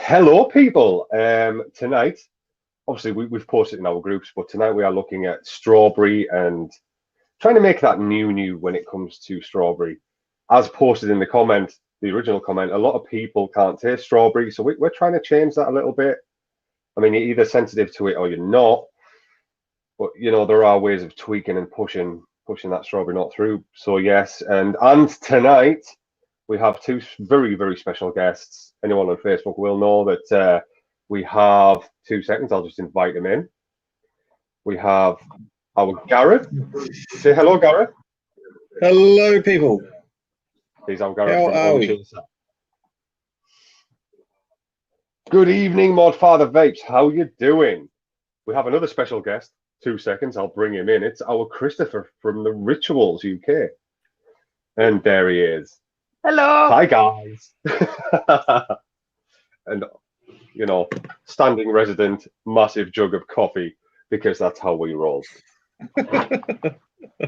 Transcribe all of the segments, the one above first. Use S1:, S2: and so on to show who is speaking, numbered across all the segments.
S1: Hello, people. Tonight, obviously, we've posted in our groups, but tonight we are looking at strawberry and trying to make that new when it comes to strawberry. As posted in the comment, the original comment, a lot of people can't taste strawberry, so we're trying to change that a little bit. I mean, you're either sensitive to it or you're not, but there are ways of tweaking and pushing that strawberry nut through. So yes, and tonight we have two very special guests. Anyone on Facebook will know that we have 2 seconds. I'll just invite them in. We have our Gareth. Say hello, Gareth.
S2: Hello, people.
S1: He's our Gareth
S2: How
S1: from
S2: are we?
S1: Good evening, Modfather Vapes. How you doing? We have another special guest. 2 seconds. I'll bring him in. It's our Christopher from the Rituals UK. And there he is.
S3: Hello.
S1: Hi, guys. And, standing resident, massive jug of coffee, because that's how we roll.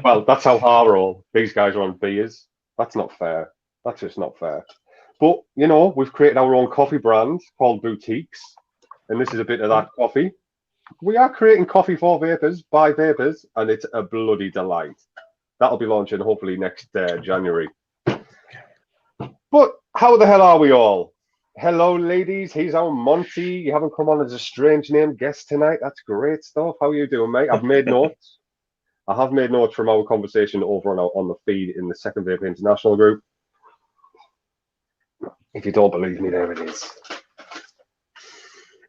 S1: Well, that's how I roll. These guys are on beers. That's not fair. That's just not fair. But, we've created our own coffee brand called Boutiques, and this is a bit of that coffee. We are creating coffee for vapors, by vapors, and it's a bloody delight. That'll be launching hopefully next January. But how the hell are we all? Hello, ladies. He's our Monty. You haven't come on as a strange name guest tonight. That's great stuff. How are you doing, mate? I've made notes. I have made notes from our conversation over on the feed in the Second Vape International group. If you don't believe me, there it is.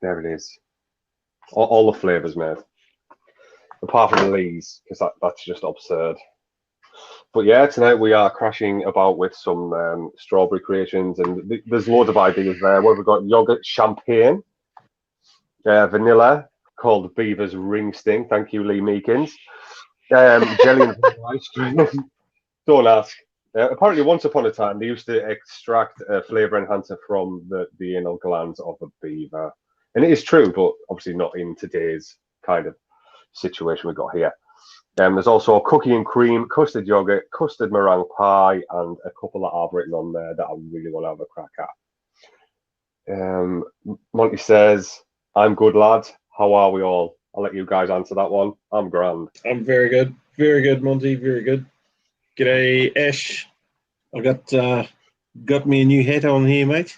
S1: There it is. All the flavours, mate. Apart from the Lees, because that's just absurd. But yeah, tonight we are crashing about with some strawberry creations, and there's loads of ideas there. We've got yogurt champagne, vanilla called Beaver's Ring Sting. Thank you, Lee Meekins. Jelly and ice cream. Don't ask. Apparently, once upon a time, they used to extract a flavour enhancer from the anal glands of a beaver. And it is true, but obviously not in today's kind of situation we've got here. There's also cookie and cream, custard yogurt, custard meringue pie, and a couple that I've written on there that I really want to have a crack at. Monty says, I'm good, lad. How are we all? I'll let you guys answer that one. I'm grand.
S2: I'm very good. Very good, Monty. Very good. G'day, Ash. I got me a new hat on here, mate.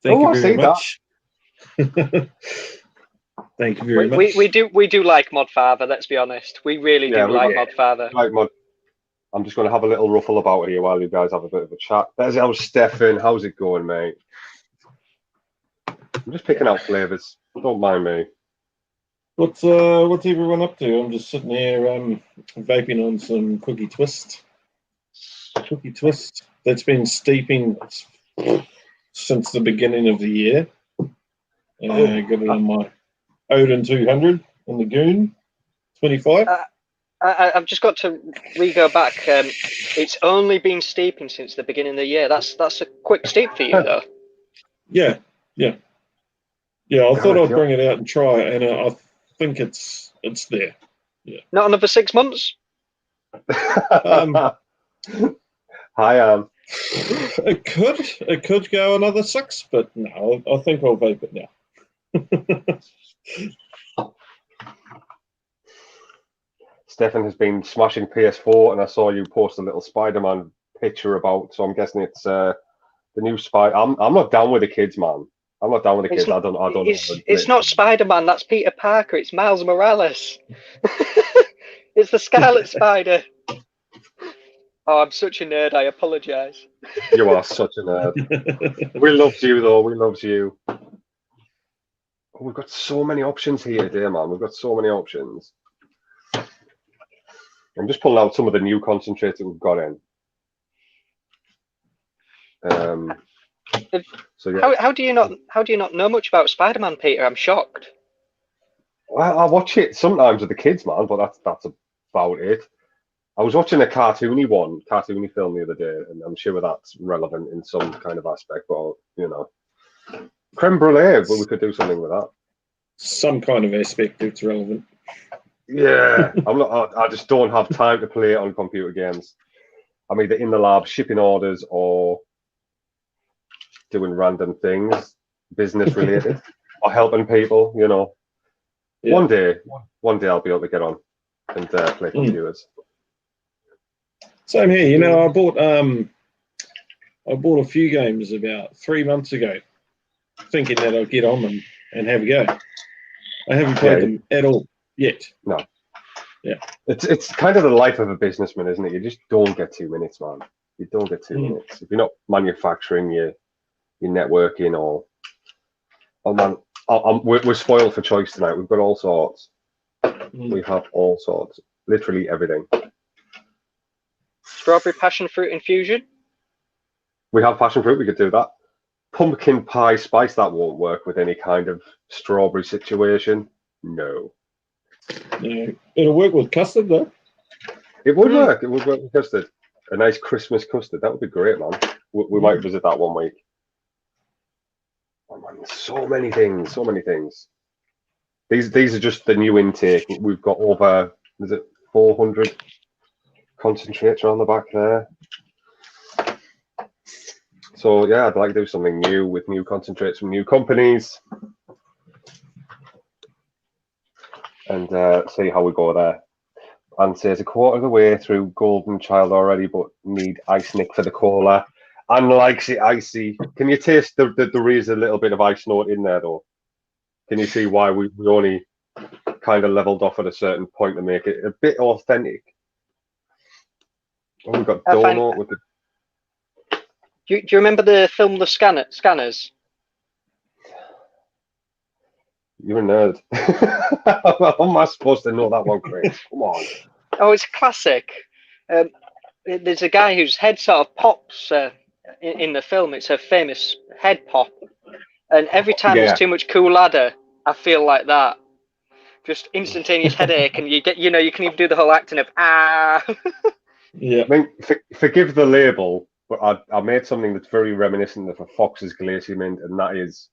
S2: Thank you very much. Thank you very much.
S3: We do like Modfather, let's be honest. We really do like Modfather.
S1: Like Mod. I'm just going to have a little ruffle about here while you guys have a bit of a chat. There's our Stefan. How's it going, mate? I'm just picking out flavours. Don't mind me.
S2: What's everyone up to? I'm just sitting here vaping on some cookie twist. Cookie twist that's been steeping since the beginning of the year. Got it on my Odin 200 on the Goon 25.
S3: I've just got to re-go back. It's only been steeping since the beginning of the year. That's a quick steep for you, though.
S2: Yeah. I thought I'd bring it out and try it, and I think it's there. Yeah.
S3: Not another 6 months.
S1: Hi,
S2: It could go another 6, but no, I think I'll vape it now.
S1: Stefan has been smashing PS4, and I saw you post a little Spider-Man picture about. So I'm guessing it's the new Spider. I'm not down with the kids, man. I'm not down with the kids. I don't.
S3: It's not Spider-Man. That's Peter Parker. It's Miles Morales. It's the Scarlet Spider. Oh, I'm such a nerd. I apologise.
S1: You are such a nerd. We loved you, though. We loved you. Oh, we've got so many options here today, man. We've got so many options. I'm just pulling out some of the new concentrates that we've got in. So yeah.
S3: How do you not know much about Spider-Man, Peter? I'm shocked.
S1: Well, I watch it sometimes with the kids, man, but that's about it. I was watching a cartoony film the other day, and I'm sure that's relevant in some kind of aspect, but creme brulee, but we could do something with that.
S2: Some kind of aspect it's relevant.
S1: Yeah, I just don't have time to play on computer games. I'm either in the lab shipping orders or doing random things. business related or helping people. You know,
S2: Yeah.
S1: one day I'll be able to get on and play computers.
S2: Same here. You know, I bought a few games about 3 months ago, thinking that I'd get on them and have a go. I haven't played them at all yet.
S1: No.
S2: Yeah.
S1: It's kind of the life of a businessman, isn't it? You just don't get 2 minutes, man. You don't get 2 minutes. If you're not manufacturing, you're networking or... Oh, man, we're spoiled for choice tonight. We've got all sorts. We have all sorts. Literally everything.
S3: Strawberry passion fruit infusion?
S1: We have passion fruit. We could do that. Pumpkin pie spice. That won't work with any kind of strawberry situation. No.
S2: No. It'll work with custard, though.
S1: It would work. It would work with custard. A nice Christmas custard. That would be great, man. We might visit that one week. Oh, man, so many things. So many things. These are just the new intake. We've got over, is it 400 concentrates around the back there. So yeah, I'd like to do something new with new concentrates from new companies, and see how we go there. And says a quarter of the way through Golden Child already, but need ice nick for the cola. And likes it icy. Can you taste there is a little bit of ice note in there though? Can you see why we only kind of leveled off at a certain point to make it a bit authentic? Oh, we've got donut with the...
S3: Do you remember the film The Scanners?
S1: You're a nerd. How am I supposed to know that one, Chris? Come on.
S3: Oh, it's a classic. There's a guy whose head sort of pops in the film. It's a famous head pop. And every time there's too much Coolada, I feel like that. Just instantaneous headache, and you can even do the whole acting of
S2: Yeah.
S1: I mean, forgive the label, but I made something that's very reminiscent of a Fox's Glacier Mint, and that is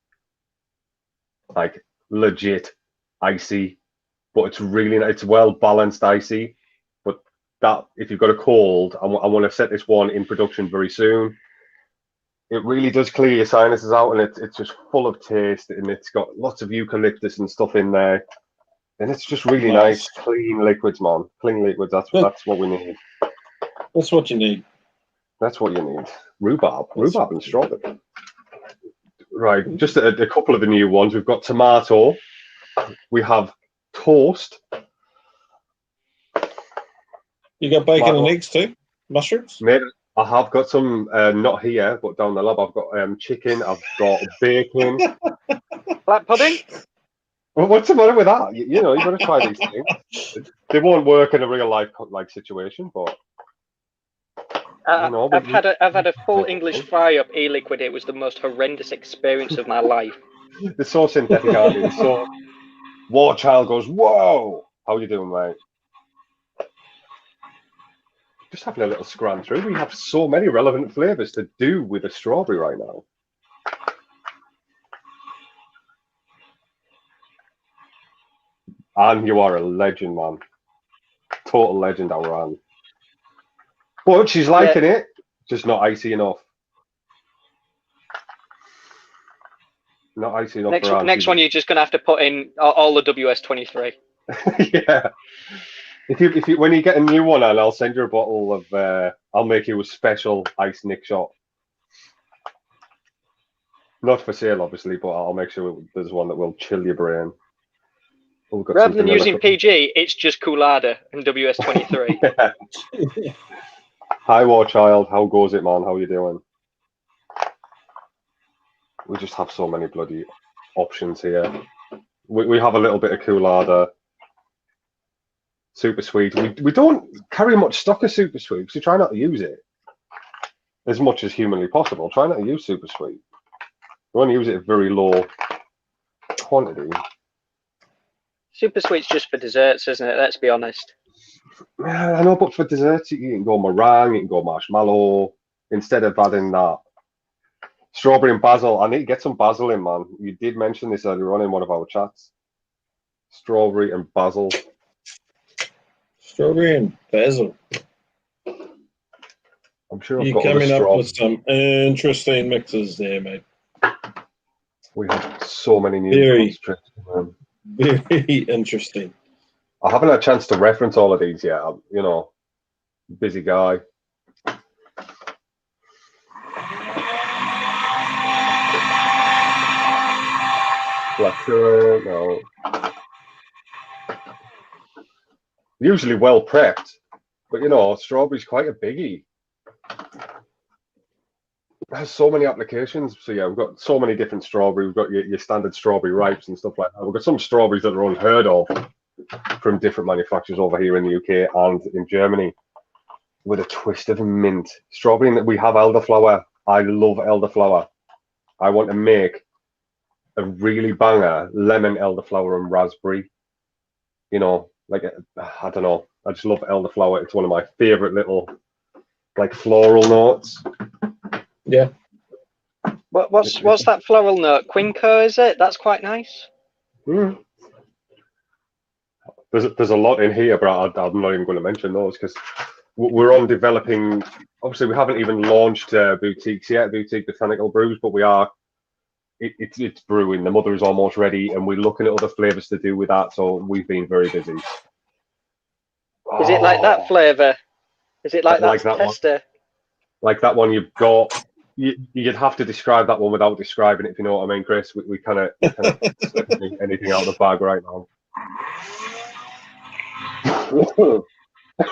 S1: like legit icy, but it's well balanced icy. But that if you've got a cold, I want to set this one in production very soon. It really does clear your sinuses out, and it's just full of taste, and it's got lots of eucalyptus and stuff in there, and it's just really nice, clean liquids, man. Clean liquids. That's what we need.
S2: That's what you need.
S1: That's what you need. Rhubarb and strawberry. Right, just a couple of the new ones. We've got tomato. We have toast.
S2: You got bacon and eggs too? Mushrooms?
S1: Mate, I have got some, not here, but down the lab. I've got chicken. I've got bacon.
S3: Black pudding?
S1: Well, what's the matter with that? You know, you've got to try these things. They won't work in a real life situation, but...
S3: I've had a full English fry up e-liquid. It was the most horrendous experience of my life.
S1: They're so synthetic, aren't they? So War Child goes, whoa! How you doing, mate? Just having a little scram through. We have so many relevant flavours to do with a strawberry right now. And you are a legend, man. Total legend, Auran. But she's liking it, just not icy enough. Not icy enough.
S3: Next one, you're just going to have to put in all the WS-23.
S1: Yeah. If you when you get a new one, and I'll send you a bottle of. I'll make you a special ice nick shot. Not for sale, obviously, but I'll make sure there's one that will chill your brain.
S3: Rather than using PG, it's just Coolada and WS-23.
S1: Yeah. Hi, War Child. How goes it, man? How you doing? We just have so many bloody options here. We have a little bit of Coolada. Super Sweet. We don't carry much stock of Super Sweet because we try not to use it as much as humanly possible. Try not to use Super Sweet. We only use it at very low quantity.
S3: Super Sweet's just for desserts, isn't it? Let's be honest.
S1: I know, but for desserts, you can go meringue, you can go marshmallow, instead of adding that strawberry and basil. I need to get some basil in, man. You did mention this earlier on in one of our chats. Strawberry and basil.
S2: Strawberry and basil.
S1: I'm sure
S2: you're coming up with some interesting mixes there, mate.
S1: We have so many new
S2: Very,
S1: concentrates.
S2: very interesting.
S1: I haven't had a chance to reference all of these yet. I'm, you know, busy guy. Blackcurrant, no. Usually well prepped, but you know, strawberry's quite a biggie. It has so many applications. So yeah, we've got so many different strawberry. We've got your standard strawberry ripes and stuff like that. We've got some strawberries that are unheard of from different manufacturers over here in the UK and in Germany, with a twist of mint. Strawberry, and we have elderflower. I love elderflower. I want to make a really banger lemon elderflower and raspberry. You know, like, I don't know. I just love elderflower. It's one of my favorite little, like, floral notes.
S2: Yeah.
S3: What's that floral note? Quinco, is it? That's quite nice.
S1: Mm. There's a lot in here, but I'm not even going to mention those because we're on developing. Obviously, we haven't even launched boutiques yet, boutique botanical brews, but we are. It's brewing. The mother is almost ready, and we're looking at other flavors to do with that. So we've been very busy.
S3: Is it like that flavor? Is it like that tester?
S1: One, like that one you've got. You'd have to describe that one without describing it, if you know what I mean, Chris. We kind of anything out of the bag right now.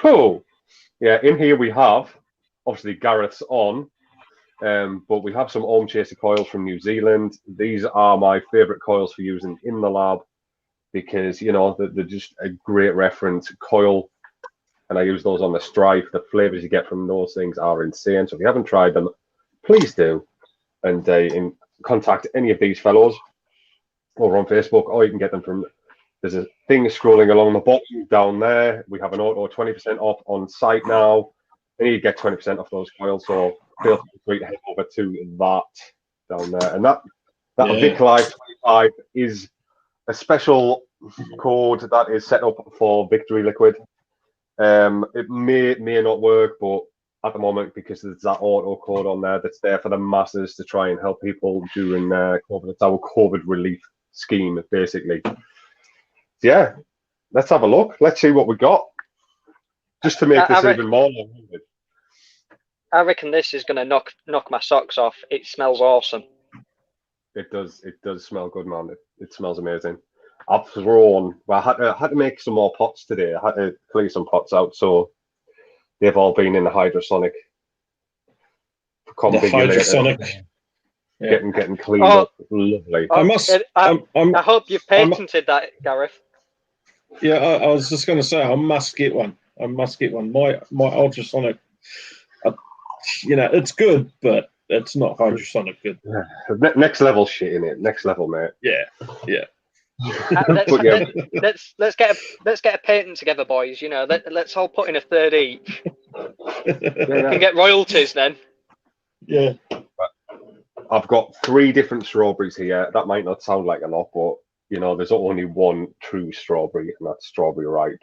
S1: Oh, yeah. In here we have obviously Gareth's on, but we have some Ohm Chaser coils from New Zealand. These are my favorite coils for using in the lab because you know they're just a great reference coil, and I use those on the Strife. The flavors you get from those things are insane. So if you haven't tried them, please do, and contact any of these fellows over on Facebook, or you can get them from. There's a thing scrolling along the bottom down there. We have an auto 20% off on site now, and you get 20% off those coils. So feel free to head over to that down there. And that Vic Live 25 is a special code that is set up for Victory Liquid. It may not work, but at the moment, because there's that auto code on there that's there for the masses to try and help people during COVID. It's our COVID relief scheme, basically. Yeah, let's have a look. Let's see what we got. Just to make this even more long-winded.
S3: I reckon this is going to knock my socks off. It smells awesome.
S1: It does. It does smell good, man. It smells amazing. I've thrown. Well, I had to make some more pots today. I had to clear some pots out, so they've all been in the hydrosonic.
S2: The hydrosonic.
S1: Getting cleaned up. Lovely.
S3: I hope you've patented that, Gareth.
S2: Yeah, I was just going to say I must get one. My ultrasonic, you know, it's good, but it's not hydrosonic good.
S1: Yeah. Next level shit in it. Next level, mate.
S2: Yeah.
S3: Let's get a patent together, boys. You know, let's all put in a third each. And get royalties then.
S2: Yeah.
S1: I've got 3 different strawberries here. That might not sound like a lot, but you know, there's only one true strawberry, and that's strawberry ripe.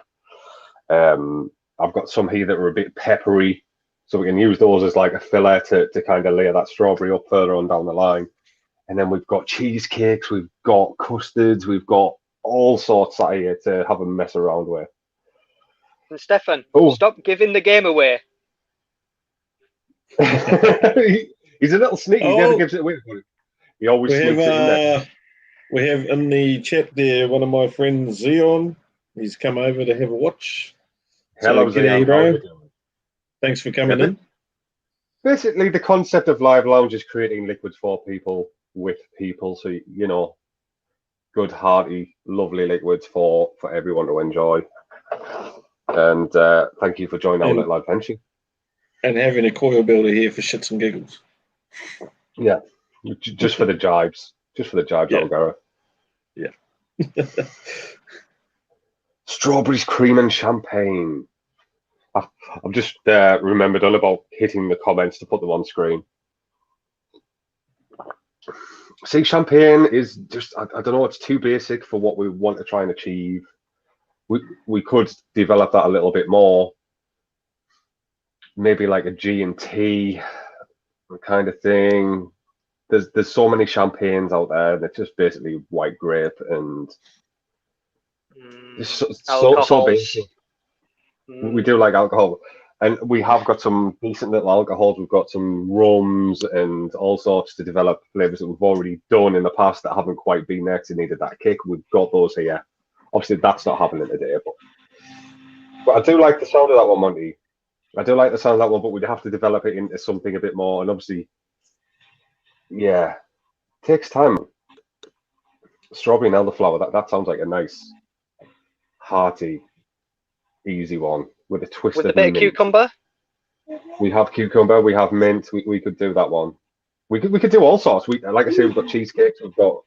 S1: I've got some here that are a bit peppery, so we can use those as like a filler to kind of layer that strawberry up further on down the line. And then we've got cheesecakes, we've got custards, we've got all sorts out here to have a mess around with.
S3: And Stefan, stop giving the game away.
S1: He's a little sneaky. He never gives it away. He always sneaks it in there.
S2: We have in the chat there one of my friends, Zion. He's come over to have a watch.
S1: Hello, Zion.
S2: Bro. Thanks for coming in.
S1: Basically, the concept of Live Lounge is creating liquids for people, with people. So, you know, good, hearty, lovely liquids for everyone to enjoy. And thank you for joining our little adventure.
S2: And having a coil builder here for shits and giggles.
S1: Yeah, just for the jibes. Just for the jibes,
S2: yeah.
S1: Gareth.
S2: Yeah.
S1: Strawberries, cream, and champagne. I've just remembered all about hitting the comments to put them on screen. See, champagne is just, I don't know, it's too basic for what we want to try and achieve. We could develop that a little bit more. Maybe like a G&T kind of thing. there's so many champagnes out there that's just basically white grape and it's so basic. We do like alcohol, and we have got some decent little alcohols. We've got some rums and all sorts to develop flavors that we've already done in the past that haven't quite been there because they needed that kick. We've got those here. Obviously, that's not happening today, but I do like the sound of that one, Monty. I do like the sound of that one, but we'd have to develop it into something a bit more. And obviously, yeah, it takes time. Strawberry and elderflower, that sounds like a nice, hearty, easy one with a twist
S3: with
S1: of
S3: a bit
S1: mint.
S3: of cucumber.
S1: We have cucumber, we have mint. We could do that one. We could do all sorts. Like I say, we've got cheesecakes, we've got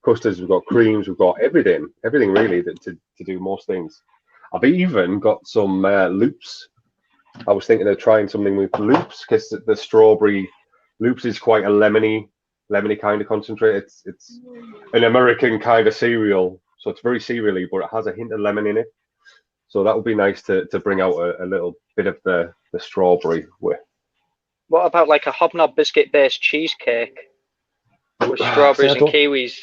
S1: custards, we've got creams, we've got everything really to do most things. I've even got some loops. I was thinking of trying something with loops because the strawberry loops is quite a lemony kind of concentrate. It's an American kind of cereal, so it's very cereally, but it has a hint of lemon in it. So that would be nice to bring out a little bit of the strawberry with.
S3: What about like a hobnob biscuit-based cheesecake with strawberries and kiwis?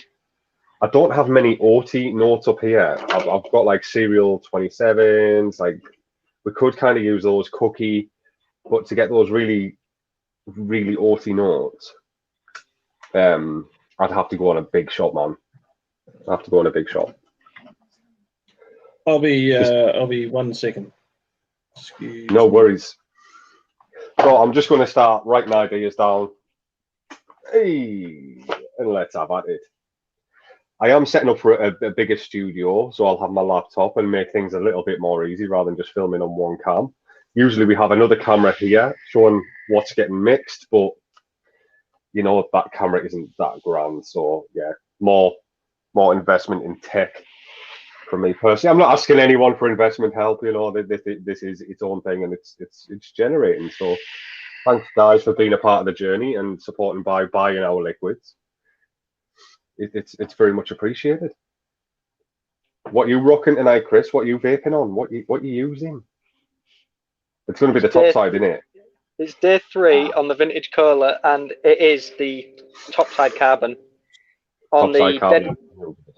S1: I don't have many oaty notes up here. I've got like cereal 27s. Like we could kind of use those cookie, but to get those really oaty notes, I'd have to go on a big shop, man. I have to go on a big shop.
S2: I'll be 1 second.
S1: No worries. So I'm just going to start writing ideas down. Hey, and let's have at it. I am setting up for a bigger studio, so I'll have my laptop and make things a little bit more easy rather than just filming on one cam. Usually we have another camera here showing what's getting mixed, but you know that camera isn't that grand. So yeah, more investment in tech. For me personally, I'm not asking anyone for investment help. You know, this is its own thing, and it's generating. So, thanks guys for being a part of the journey and supporting by buying our liquids. It's very much appreciated. What you rocking tonight, Chris? What you vaping on? What you using? It's going to be the top side, isn't it?
S3: It's day 3 on the vintage cola, and it is the top side carbon on the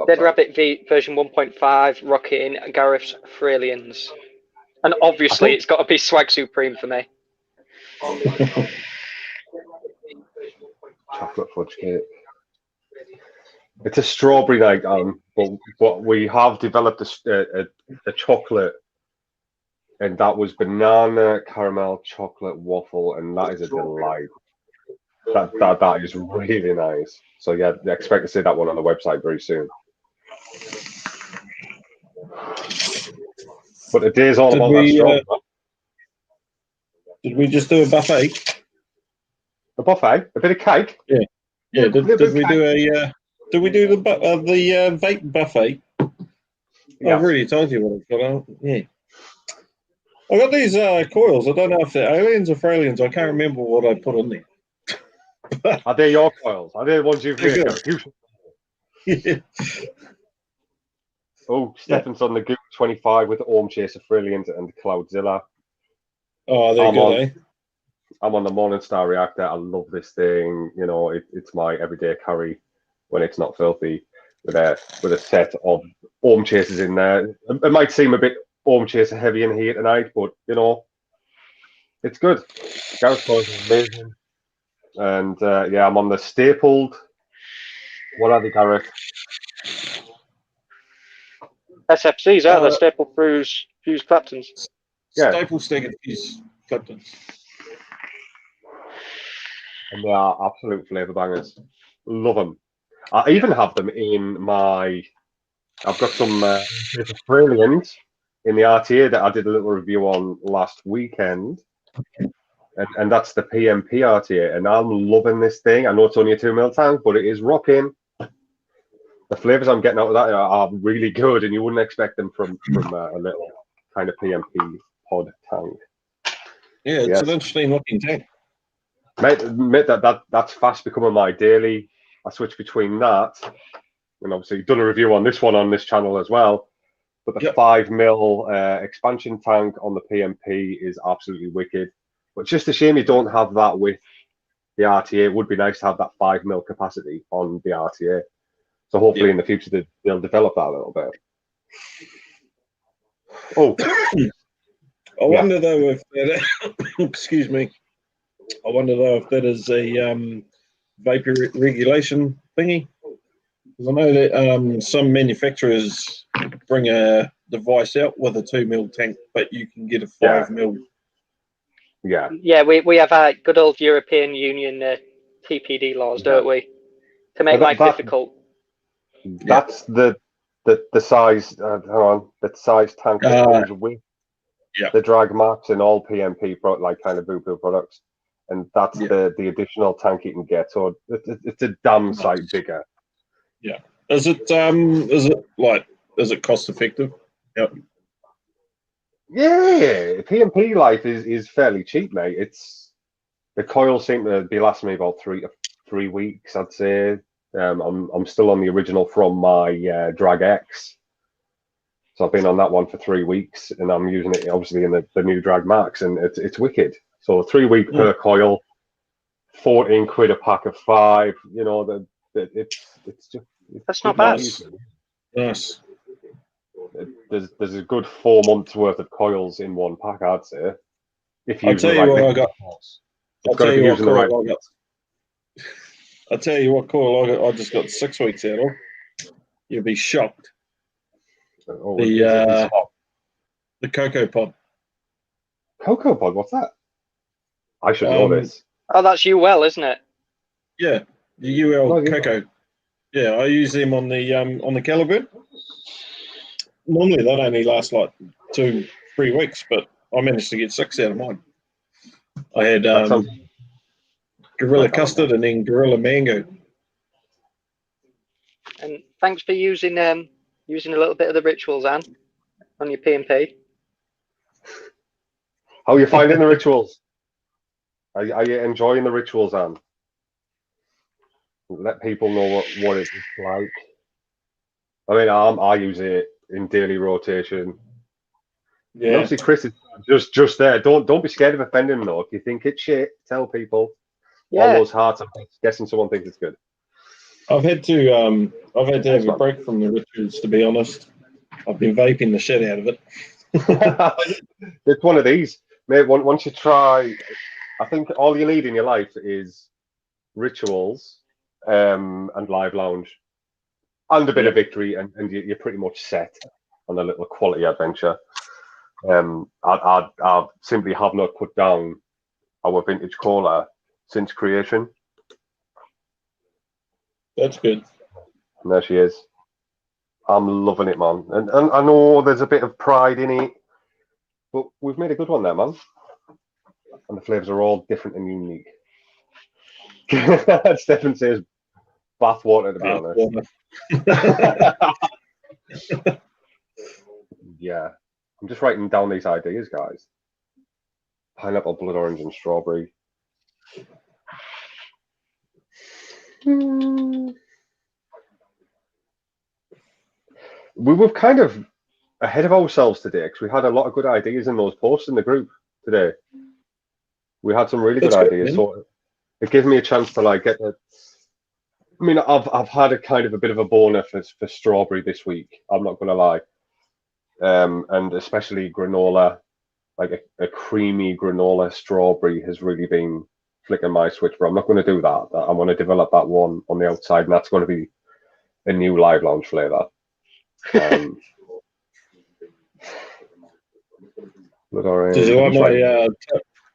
S3: Dead Rabbit V version 1.5, rocking Gareth's Fralians. And obviously, it's got to be Swag Supreme for me.
S1: Chocolate fudge cake. It's a strawberry night, but we have developed a chocolate, and that was banana caramel chocolate waffle, and that is a delight. That is really nice. So yeah, expect to see that one on the website very soon. But the day's all about that strong.
S2: Did we just do a buffet?
S1: A buffet? A bit of cake?
S2: Yeah. Yeah. Did we do the vape buffet? Yeah. I've already told you what I've got on. Yeah. I got these coils. I don't know if they're aliens or Fralians. I can't remember what I put on there.
S1: Are they your coils? Are they the ones you've made?
S2: Yeah.
S1: Oh, Stefan's on the Goop 25 with the Orm Chaser Fralians and Cloudzilla.
S2: Oh, they're good, eh?
S1: I'm on the Morningstar Reactor. I love this thing. You know, it's my everyday carry when it's not filthy with a set of Orm Chasers in there. It might seem a bit Orm Chaser heavy in here tonight, but you know, it's good. Gareth Coils is amazing. And yeah, I'm on the stapled. What are they, Gareth?
S3: SFCs, are the staple fuse Claptons?
S2: Yeah. Staple staggered fuse Claptons.
S1: And they are absolute flavour bangers. Love them. I even have them in my. I've got some Fralians in the RTA that I did a little review on last weekend. And that's the PMP RTA, and I'm loving this thing. I know it's only a 2 ml tank, but it is rocking. The flavors I'm getting out of that are really good, and you wouldn't expect them from a little kind of PMP pod tank.
S2: Yeah, it's an interesting looking tank.
S1: Mate, that's fast becoming my daily. I switch between that, and obviously you've done a review on this one on this channel as well. But the 5 ml expansion tank on the PMP is absolutely wicked. But it's just a shame you don't have that with, the RTA. It would be nice to have that 5 mil capacity on the RTA. So hopefully in the future they'll develop that a little bit. Oh,
S2: I wonder though if that, excuse me. I wonder though if that is a vapor regulation thingy. Because I know that some manufacturers bring a device out with a 2 mil tank, but you can get a 5 mil.
S1: Yeah.
S3: Yeah, we have our good old European Union TPD laws, don't we? To make life difficult.
S1: That's the size. Hang on, the size tank that comes with the drag max and all PMP like kind of boo products, and that's the additional tank you can get. So it's a damn sight bigger.
S2: Yeah. Is it cost effective? Yep.
S1: Yeah, PMP life is fairly cheap, mate. It's the coils seem to be lasting me about 3 weeks, I'd say. I'm still on the original from my Drag X, so I've been on that one for 3 weeks, and I'm using it obviously in the new Drag Max, and it's wicked. So 3 week per coil, 14 quid a pack of 5. You know, it's just
S3: that's not bad.
S2: Nice.
S1: There's a good 4 months worth of coils in one pack, I'd say. If you
S2: I'll tell you what I got. I'll tell you what coil I got. I just got 6 weeks out of. You'll be shocked.
S1: Oh,
S2: the Cocoa Pod.
S1: Cocoa Pod, what's that? I should know this.
S3: Oh, that's UL, isn't it?
S2: Yeah, the UL Cocoa. Yeah, I use them on the Caliburn. Normally that only lasts like 2-3 weeks, but I managed to get 6 out of mine. I had Gorilla Custard and then Gorilla Mango.
S3: And thanks for using a little bit of the rituals, Anne, on your P&P.
S1: How are you finding the rituals? Are you enjoying the rituals, Anne? Let people know what it's like. I mean, I use it in daily rotation. Yeah. And obviously, Chris is just there. Don't be scared of offending him, though. If you think it's shit, tell people. Yeah. All those hearts. I'm guessing someone thinks it's good.
S2: I've had to have a break from the rituals, to be honest. I've been vaping the shit out of it.
S1: It's one of these, mate. Once you try, I think all you need in your life is rituals, and live lounge, and a bit of victory, and you're pretty much set on a little quality adventure. I simply have not put down our vintage cola since creation.
S2: That's good.
S1: And there she is. I'm loving it, man. And I know there's a bit of pride in it, but we've made a good one there, man. And the flavours are all different and unique. Stefan says bathwater, to be honest. Yeah. I'm just writing down these ideas, guys. Pineapple, blood orange, and strawberry. We were kind of ahead of ourselves today because we had a lot of good ideas in those posts in the group today. We had some really good ideas, so it gives me a chance to like get the. I mean, I've had a kind of a bit of a boner for strawberry this week. I'm not gonna lie, and especially granola, like a creamy granola strawberry has really been flicking my switch. But I'm not going to do that. I want to develop that one on the outside, and that's going to be a new live lounge flavour. Did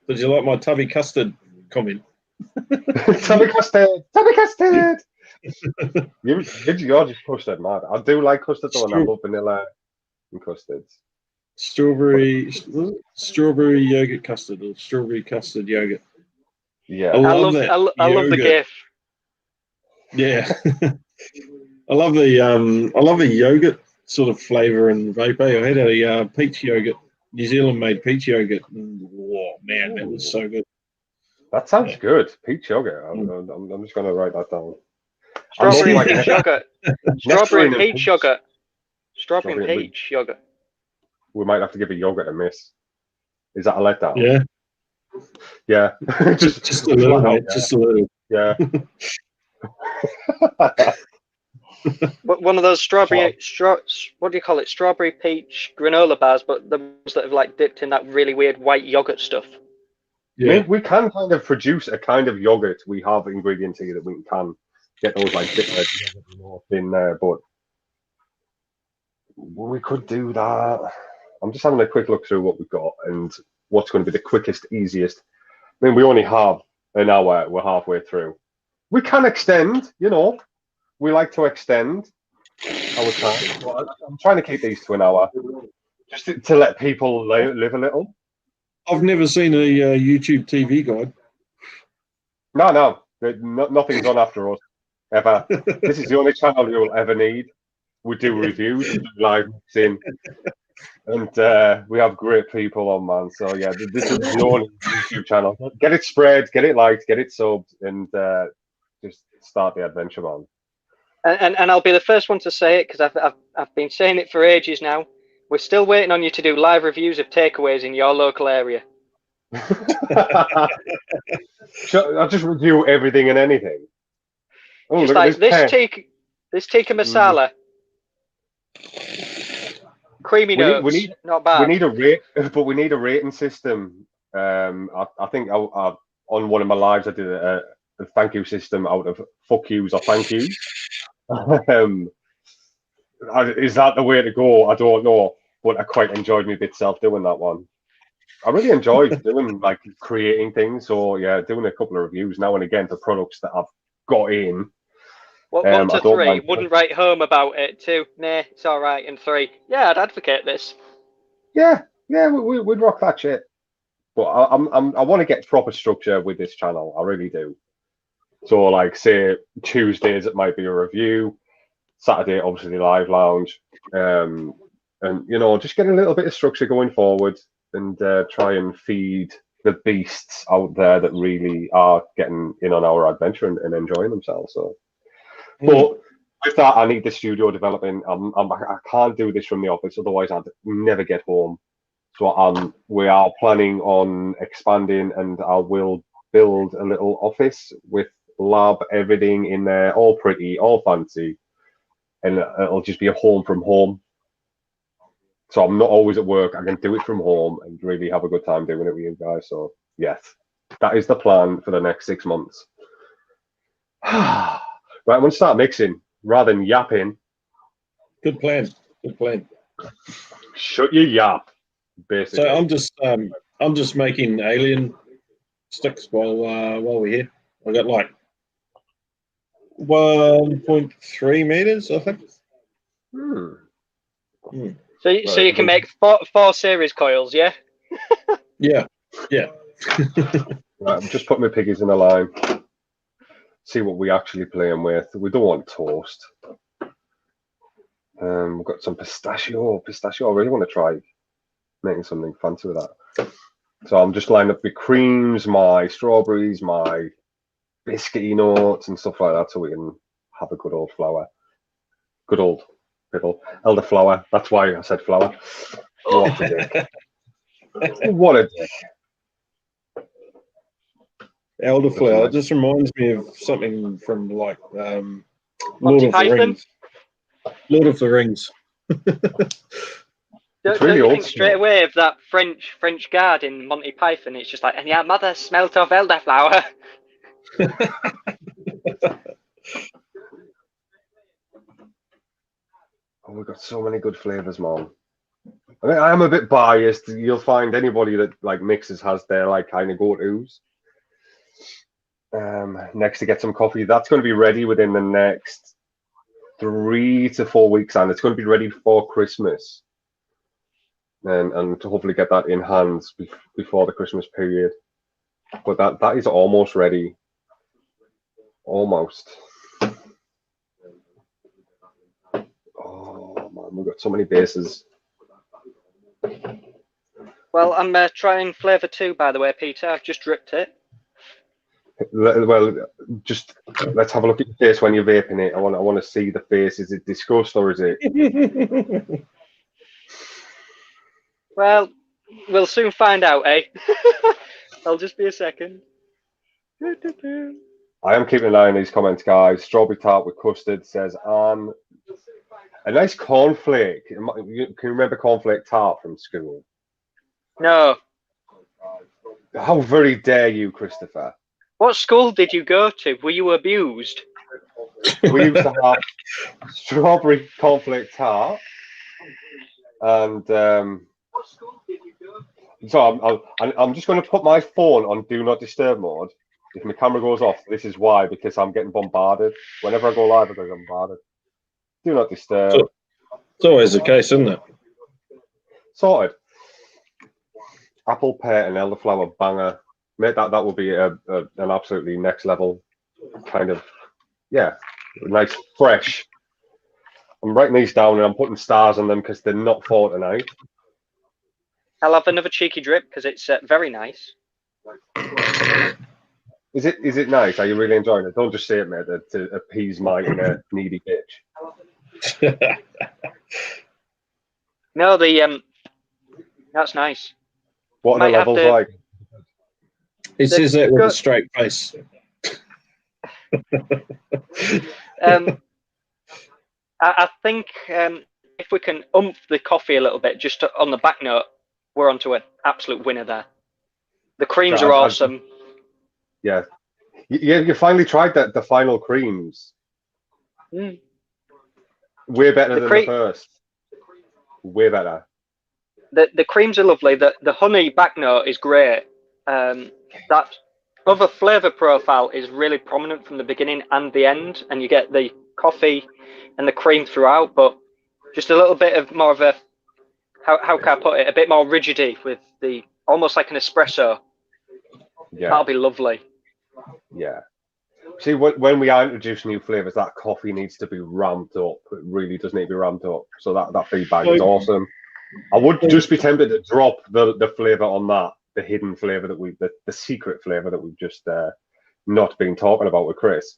S2: you like my tubby custard comment?
S1: Tubby custard. You're just custard mad. I do like custard though, and I love vanilla and custards.
S2: Strawberry yogurt custard or strawberry custard yogurt.
S1: Yeah,
S3: I love the GIF.
S2: Yeah, I love the yogurt sort of flavour and vape. I had a peach yogurt, New Zealand made peach yogurt. Whoa, man, that was so good.
S1: That sounds good. Peach yogurt. I'm just going to write that down.
S3: Strawberry and peach yogurt. Strawberry and peach yogurt. Strawberry and peach yogurt.
S1: We might have to give a yogurt a miss. Is that a letdown?
S2: Yeah.
S1: Yeah,
S2: just a little,
S1: flat out,
S2: mate.
S1: yeah.
S2: Just a little.
S1: Yeah.
S3: One of those strawberry, what do you call it? Strawberry peach granola bars, but the ones that have like dipped in that really weird white yogurt stuff.
S1: I mean, we can kind of produce a kind of yogurt. We have ingredients here that we can get those like in there, but we could do that. I'm just having a quick look through what we've got and what's going to be the quickest, easiest. I mean, we only have an hour. We're halfway through. We can extend, you know. We like to extend our time. I'm trying to keep these to an hour, just to let people live a little.
S2: I've never seen a YouTube TV guide.
S1: No, nothing's on after us ever. This is the only channel you'll ever need. We do reviews, we do live mixing, and we have great people on, man. So yeah, this is the only YouTube channel. Get it spread, get it liked, get it subbed, and just start the adventure, man.
S3: And I'll be the first one to say it because I've been saying it for ages now. We're still waiting on you to do live reviews of takeaways in your local area.
S1: I'll just review everything and anything. Oh,
S3: just
S1: look
S3: like
S1: at this
S3: tikka masala. Creamy notes, not bad.
S1: We need a rating system. I think on one of my lives I did a thank you system out of fuck yous or thank yous. Is that the way to go? I don't know, but I quite enjoyed myself doing that one. I really enjoyed doing like creating things. So yeah, doing a couple of reviews now and again for products that I've got in.
S3: 1 to 3, wouldn't write home about it. 2, nah, it's all right. And 3, yeah, I'd advocate this.
S1: Yeah, we'd rock that shit. But I want to get proper structure with this channel. I really do. So like, say Tuesdays it might be a review, Saturday obviously the live lounge, and you know, just get a little bit of structure going forward and try and feed the beasts out there that really are getting in on our adventure and enjoying themselves. So. But with that, I need the studio developing. I can't do this from the office, otherwise I'd never get home. So we are planning on expanding, and I will build a little office with lab, everything in there, all pretty, all fancy, and it'll just be a home from home. So I'm not always at work. I can do it from home and really have a good time doing it with you guys. So yes, that is the plan for the next 6 months. Right, I'm going to start mixing rather than yapping.
S2: Good plan. Good plan.
S1: Shut your yap, basically.
S2: So I'm just making alien sticks while we're here. I got like 1.3 meters, I think.
S3: So you can make four series coils, yeah?
S2: Yeah.
S1: Right, I'm just putting my piggies in a line. See what we actually playing with. We don't want toast. We've got some pistachio. I really want to try making something fancy with that. So I'm just lining up my creams, my strawberries, my biscuity notes and stuff like that, so we can have a good old flour. Good old little elderflower. That's why I said flour. What a dick. What a dick.
S2: Elderflower. It just reminds me of something from like
S3: Lord of the Rings.
S2: Lord of the Rings.
S3: Don't you think straight away of that French guard in Monty Python? It's just like, and your mother smelt of elderflower.
S1: Oh, we've got so many good flavors, man. I mean, I'm a bit biased. You'll find anybody that like mixes has their like kind of go-tos. Next to get some coffee. That's going to be ready within the next 3 to 4 weeks, and it's going to be ready for Christmas. And to hopefully get that in hands before the Christmas period. But that is almost ready. Almost. Oh man, we've got so many bases.
S3: Well, I'm trying flavour 2, by the way, Peter. I've just dripped it.
S1: Well, just let's have a look at your face when you're vaping it. I want to see the face. Is it disgust or is it?
S3: Well, we'll soon find out, eh? I'll just be a second.
S1: I am keeping an eye on these comments, guys. Strawberry tart with custard says a nice cornflake. Can you remember cornflake tart from school?
S3: No.
S1: How very dare you, Christopher?
S3: What school did you go to? Were you abused?
S1: We used to have strawberry cornflake tart, and so I'm just going to put my phone on do not disturb mode. If my camera goes off, this is why, because I'm getting bombarded. Whenever I go live, I get bombarded. Do not disturb.
S2: So, it's always the case, isn't it?
S1: Sorted. Apple, pear, and elderflower banger. Mate, that will be an absolutely next level kind of, yeah, nice, fresh. I'm writing these down and I'm putting stars on them because they're not for tonight.
S3: I'll have another cheeky drip because it's very nice.
S1: Is it nice? Are you really enjoying it? Don't just say it, mate, to appease my needy bitch.
S3: No, that's nice.
S1: What are the levels like?
S2: He says it with a straight face.
S3: I think if we can oomph the coffee a little bit, just on the back note, we're onto an absolute winner there. The creams are awesome.
S1: Yeah. You finally tried the final creams.
S3: Mm.
S1: Way better than the first. Way better.
S3: The creams are lovely. The honey back note is great. That other flavour profile is really prominent from the beginning and the end, and you get the coffee and the cream throughout, but just a little bit of more of a, how can I put it, a bit more rigidity with the, almost like an espresso.
S1: Yeah.
S3: That'll be lovely.
S1: Yeah. See, when we introduce new flavours, that coffee needs to be ramped up. It really does need to be ramped up. So that feedback is awesome. I would just be tempted to drop the flavour on that, the hidden flavour that the secret flavour that we've just not been talking about with Chris.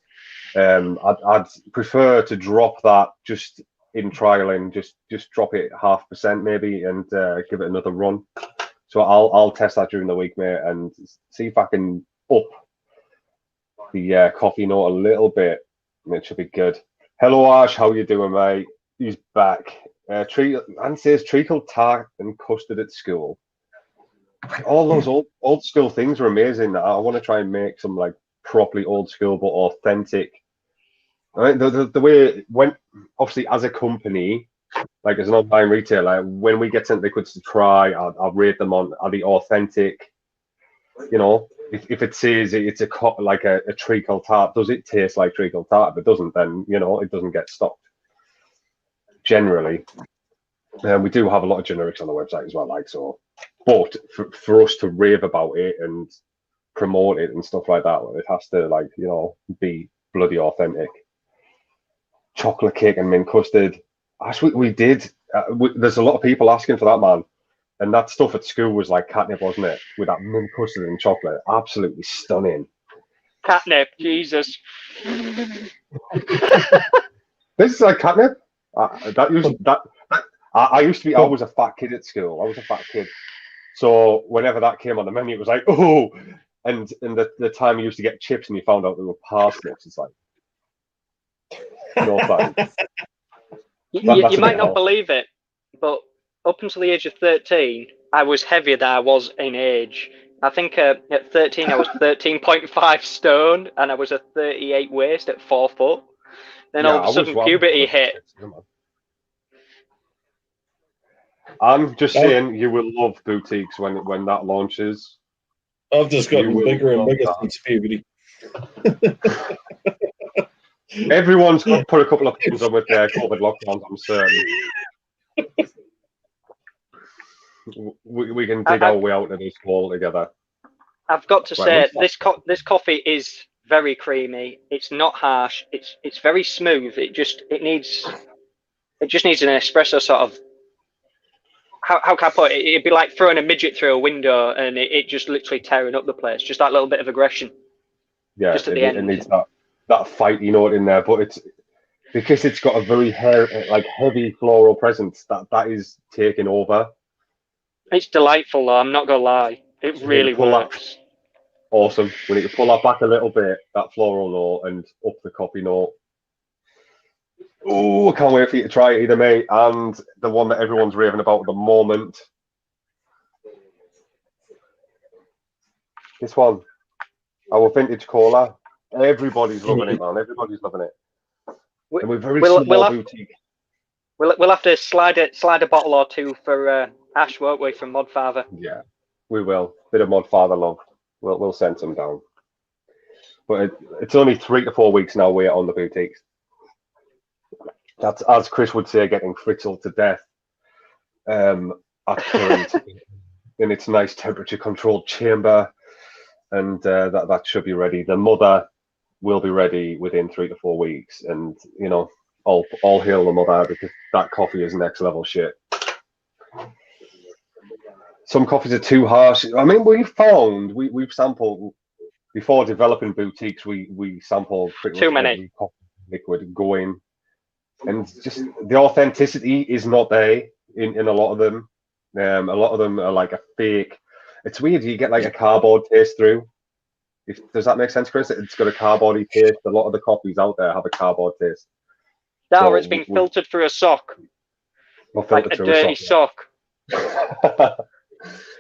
S1: I'd prefer to drop that just in trialing, just drop it 0.5% maybe, and give it another run. So I'll test that during the week, mate, and see if I can up the coffee note a little bit. It should be good. Hello, Ash. How you doing, mate? He's back. And says treacle tart and custard at school. All those old school things are amazing. I want to try and make some like properly old school but authentic. I mean, the way when obviously as a company, like as an online retailer, when we get some liquids to try, I'll rate them on are they authentic. You know, if it says it's like a treacle tart, does it taste like treacle tart? If it doesn't, then you know it doesn't get stocked. Generally, we do have a lot of generics on the website as well, like so. But for us to rave about it and promote it and stuff like that, it has to like be bloody authentic. Chocolate cake and mint custard. Actually, we did. There's a lot of people asking for that, man. And that stuff at school was like catnip, wasn't it? With that mint custard and chocolate, absolutely stunning.
S3: Catnip, Jesus.
S1: This is like catnip. I used to be. I was a fat kid at school. I was a fat kid. So whenever that came on the menu, it was like, oh. And the time you used to get chips and you found out they were parsnips, it's like, no thanks.
S3: You might not believe it, but up until the age of 13, I was heavier than I was in age. I think at 13, I was 13.5 stone, and I was a 38 waist at 4 foot. Then all of a sudden, puberty hit.
S1: I'm just saying, you will love boutiques when that launches.
S2: I've just gotten bigger and bigger since puberty.
S1: Everyone's got to put a couple of things on with their COVID lockdowns, I'm certain. We can dig our way out of this hole together.
S3: I've got to say, this coffee is very creamy. It's not harsh. It's very smooth. It just needs an espresso sort of. How can I put it? It'd be like throwing a midget through a window and it just literally tearing up the place. Just that little bit of aggression.
S1: Yeah,
S3: just at the end.
S1: It needs that fighty note in there, but it's because it's got a very heavy floral presence that is taking over.
S3: It's delightful though, I'm not gonna lie. It really works.
S1: Awesome. We need to pull that back a little bit, that floral note, and up the coffee note. Oh, I can't wait for you to try it, either, mate. And the one that everyone's raving about at the moment. This one, our vintage cola. Everybody's loving it, man. Everybody's loving it. And we're very small boutique.
S3: We'll have to slide a bottle or two for Ash, won't we, from Modfather?
S1: Yeah, we will. Bit of Modfather love. We'll send some down. But it's only 3 to 4 weeks now we're on the boutiques. That's, as Chris would say, getting frittled to death at current in its nice temperature controlled chamber, and that should be ready. The mother will be ready within 3 to 4 weeks, and you know, all hail the mother, because that coffee is next level shit. Some coffees are too harsh. I mean, we've sampled before developing boutiques. We sampled pretty
S3: too
S1: much
S3: many
S1: every coffee liquid going, and just the authenticity is not there in a lot of them. A lot of them are like a fake. It's weird. You get like a cardboard taste through. Does that make sense, Chris? It's got a cardboardy taste. A lot of the coffees out there have a cardboard taste.
S3: That, or it's been filtered through a sock, like a dirty sock.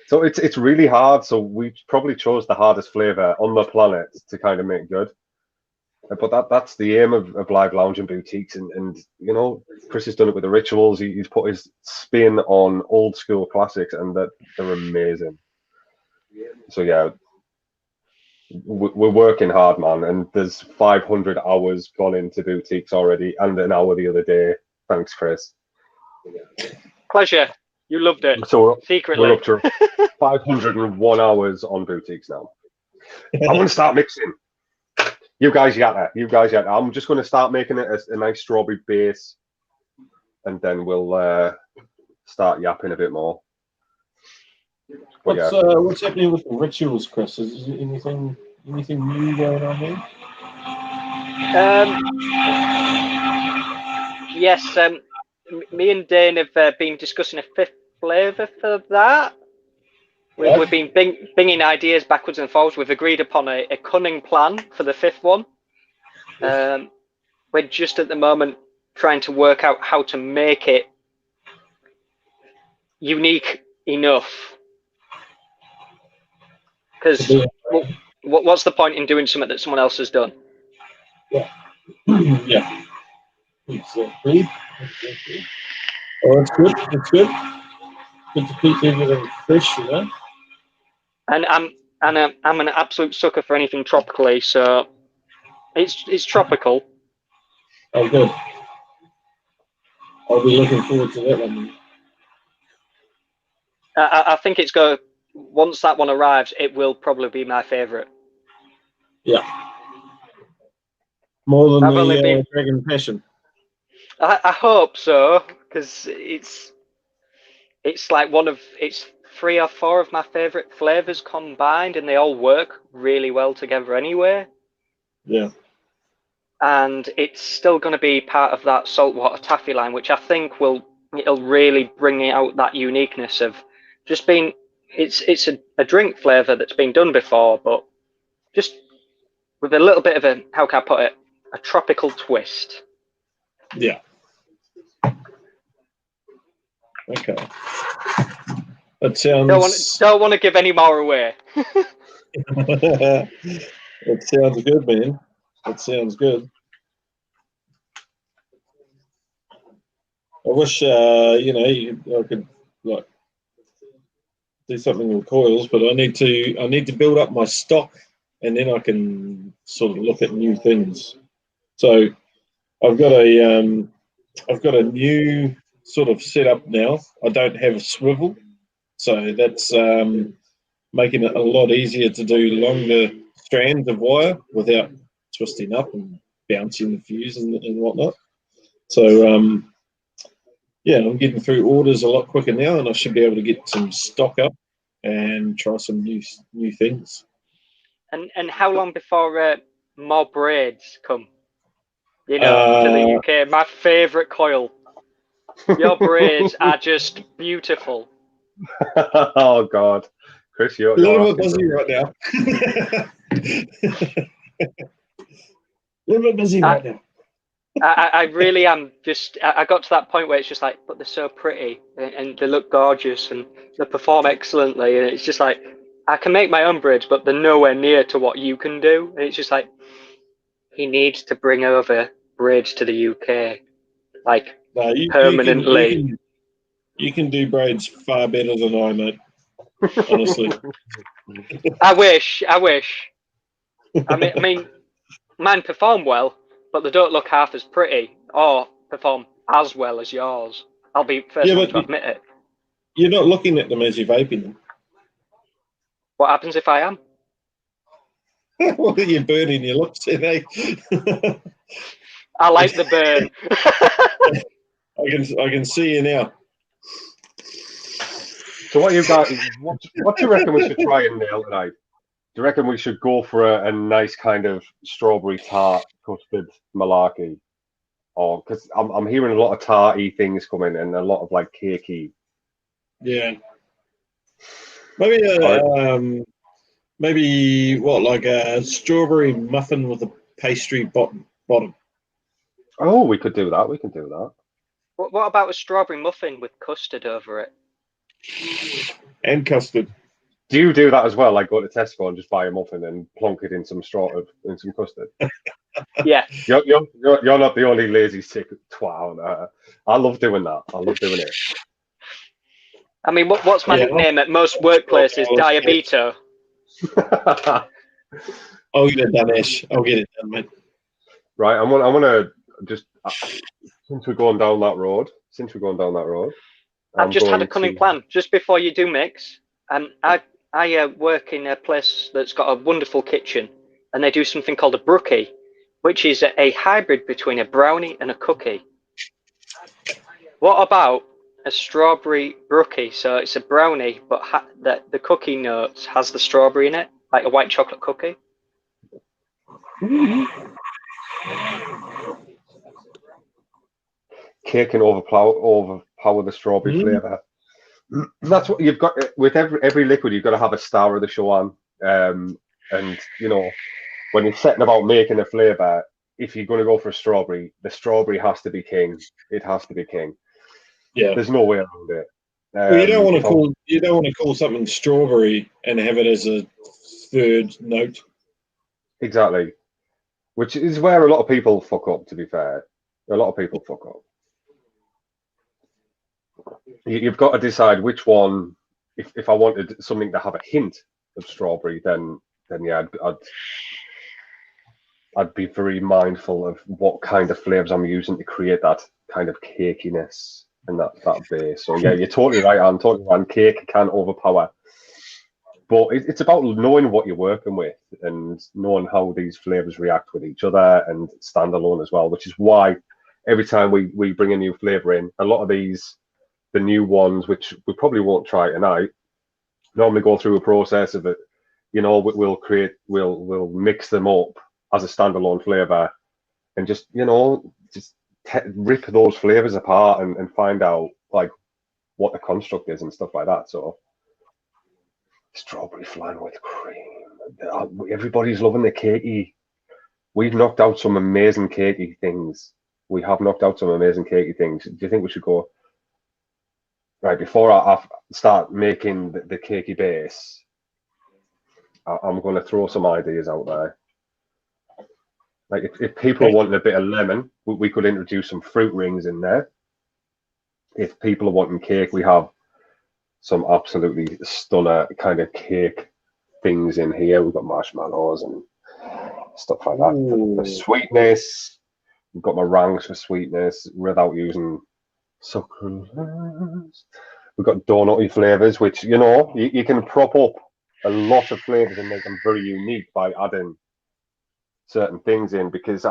S1: So it's really hard. So we probably chose the hardest flavor on the planet to kind of make good. But that's the aim of live lounge and boutiques, and you know, Chris has done it with the rituals. He's put his spin on old school classics, and they're amazing. So yeah, we're working hard, man, and there's 500 hours gone into boutiques already, and an hour the other day. Thanks, Chris.
S3: Pleasure. You loved it.
S1: So
S3: secretly,
S1: we're up to 501 hours on boutiques now. I'm going to start mixing. You guys get that. I'm just going to start making it a nice strawberry base, and then we'll start yapping a bit more.
S2: What's happening with the rituals, Chris? Is there anything new going on here?
S3: Yes. Me and Dane have been discussing a 5th flavour for that. We've been binging ideas backwards and forwards. We've agreed upon a cunning plan for the 5th one. We're just at the moment trying to work out how to make it unique enough. Because what's the point in doing something that someone else has done?
S2: Yeah. Yeah. Exactly. Oh, that's good. That's good. Good to keep everything fresh, you know.
S3: And I'm an absolute sucker for anything tropically, so it's tropical.
S2: Oh, good. I'll be looking forward to that one.
S3: I think it's going. Once that one arrives, it will probably be my favourite.
S2: Yeah. More than the Dragon Passion.
S3: I hope so, because it's like it's 3 or 4 of my favourite flavours combined, and they all work really well together anyway.
S2: Yeah. And
S3: it's still going to be part of that saltwater taffy line, which I think it'll really bring out that uniqueness of just being. It's a drink flavour that's been done before, but just with a little bit of a, how can I put it, a tropical twist.
S2: Yeah. Okay. That sounds.
S3: Don't want to give any more away.
S2: That sounds good, man. That sounds good. I wish I could like do something with coils, but I need to build up my stock, and then I can sort of look at new things. So I've got a new sort of setup now. I don't have a swivel, so that's making it a lot easier to do longer strands of wire without twisting up and bouncing the fuse and whatnot. So yeah, I'm getting through orders a lot quicker now, and I should be able to get some stock up and try some new things.
S3: And how long before more braids come? You know, to the UK, my favourite coil. Your braids are just beautiful.
S1: Oh God, Chris,
S2: A little bit busy right now. A little bit busy right now.
S3: I really am just. I got to that point where it's just like, but they're so pretty and they look gorgeous and they perform excellently, and it's just like I can make my own braids, but they're nowhere near to what you can do. And it's just like he needs to bring over braids to the UK, like
S2: No,
S3: permanently.
S2: you can do braids far better than I, mate. Honestly.
S3: I wish. I mean, mine perform well, but they don't look half as pretty or perform as well as yours. I'll be first one to admit it.
S2: You're not looking at them as you're vaping them.
S3: What happens if I am?
S2: Well, you're burning your lips in, eh?
S3: I like the burn.
S2: I can see you now.
S1: So what you got? What do you reckon we should try and nail tonight? Do you reckon we should go for a nice kind of strawberry tart custard malarkey? Or because I'm hearing a lot of tarty things coming and a lot of like cakey.
S2: Yeah. Maybe maybe what, like a strawberry muffin with a pastry bottom.
S1: Oh, we could do that. We can do that.
S3: What about a strawberry muffin with custard over it?
S2: And custard.
S1: Do you do that as well? Like go to Tesco and just buy a muffin and plonk it in some in some custard?
S3: Yeah.
S1: You're not the only lazy sick twat. I love doing that. I love doing it.
S3: I mean, what's my nickname at most workplaces? Diabito.
S2: I'll get it done, Ash. I'll get it done, mate.
S1: Right, I want to just since we're going down that road.
S3: I've just had a cunning plan. Just before you do mix, I work in a place that's got a wonderful kitchen, and they do something called a brookie, which is a hybrid between a brownie and a cookie. What about a strawberry brookie? So it's a brownie, but the cookie notes has the strawberry in it, like a white chocolate cookie.
S1: Cake can overpower the strawberry flavour. That's what you've got with every liquid. You've got to have a star of the show on, and you know when you're setting about making a flavour, if you're going to go for a strawberry, the strawberry has to be king. It has to be king.
S2: Yeah,
S1: there's no way around it.
S2: Well, you don't want to call something strawberry and have it as a third note.
S1: Exactly, which is where a lot of people fuck up. To be fair, a lot of people fuck up. You've got to decide which one. If I wanted something to have a hint of strawberry, then yeah, I'd be very mindful of what kind of flavors I'm using to create that kind of cakiness and that base. So yeah, you're totally right. I'm totally right. Cake can overpower, but it's about knowing what you're working with and knowing how these flavors react with each other and stand alone as well. Which is why every time we bring a new flavor in, a lot of the new ones, which we probably won't try tonight, normally go through a process of it. You know, we'll mix them up as a standalone flavor and just rip those flavors apart and find out like what the construct is and stuff like that. So strawberry flan with cream, everybody's loving the cakey. We've knocked out some amazing cakey things. Do you think we should go right before I start making the cakey base? I'm going to throw some ideas out there. Like if people are wanting a bit of lemon, we could introduce some fruit rings in there. If people are wanting cake, we have some absolutely stunner kind of cake things in here. We've got marshmallows and stuff like that. For sweetness, we've got meringues for sweetness without using sucralose. We've got donutty flavors, which you can prop up a lot of flavors and make them very unique by adding certain things in, because the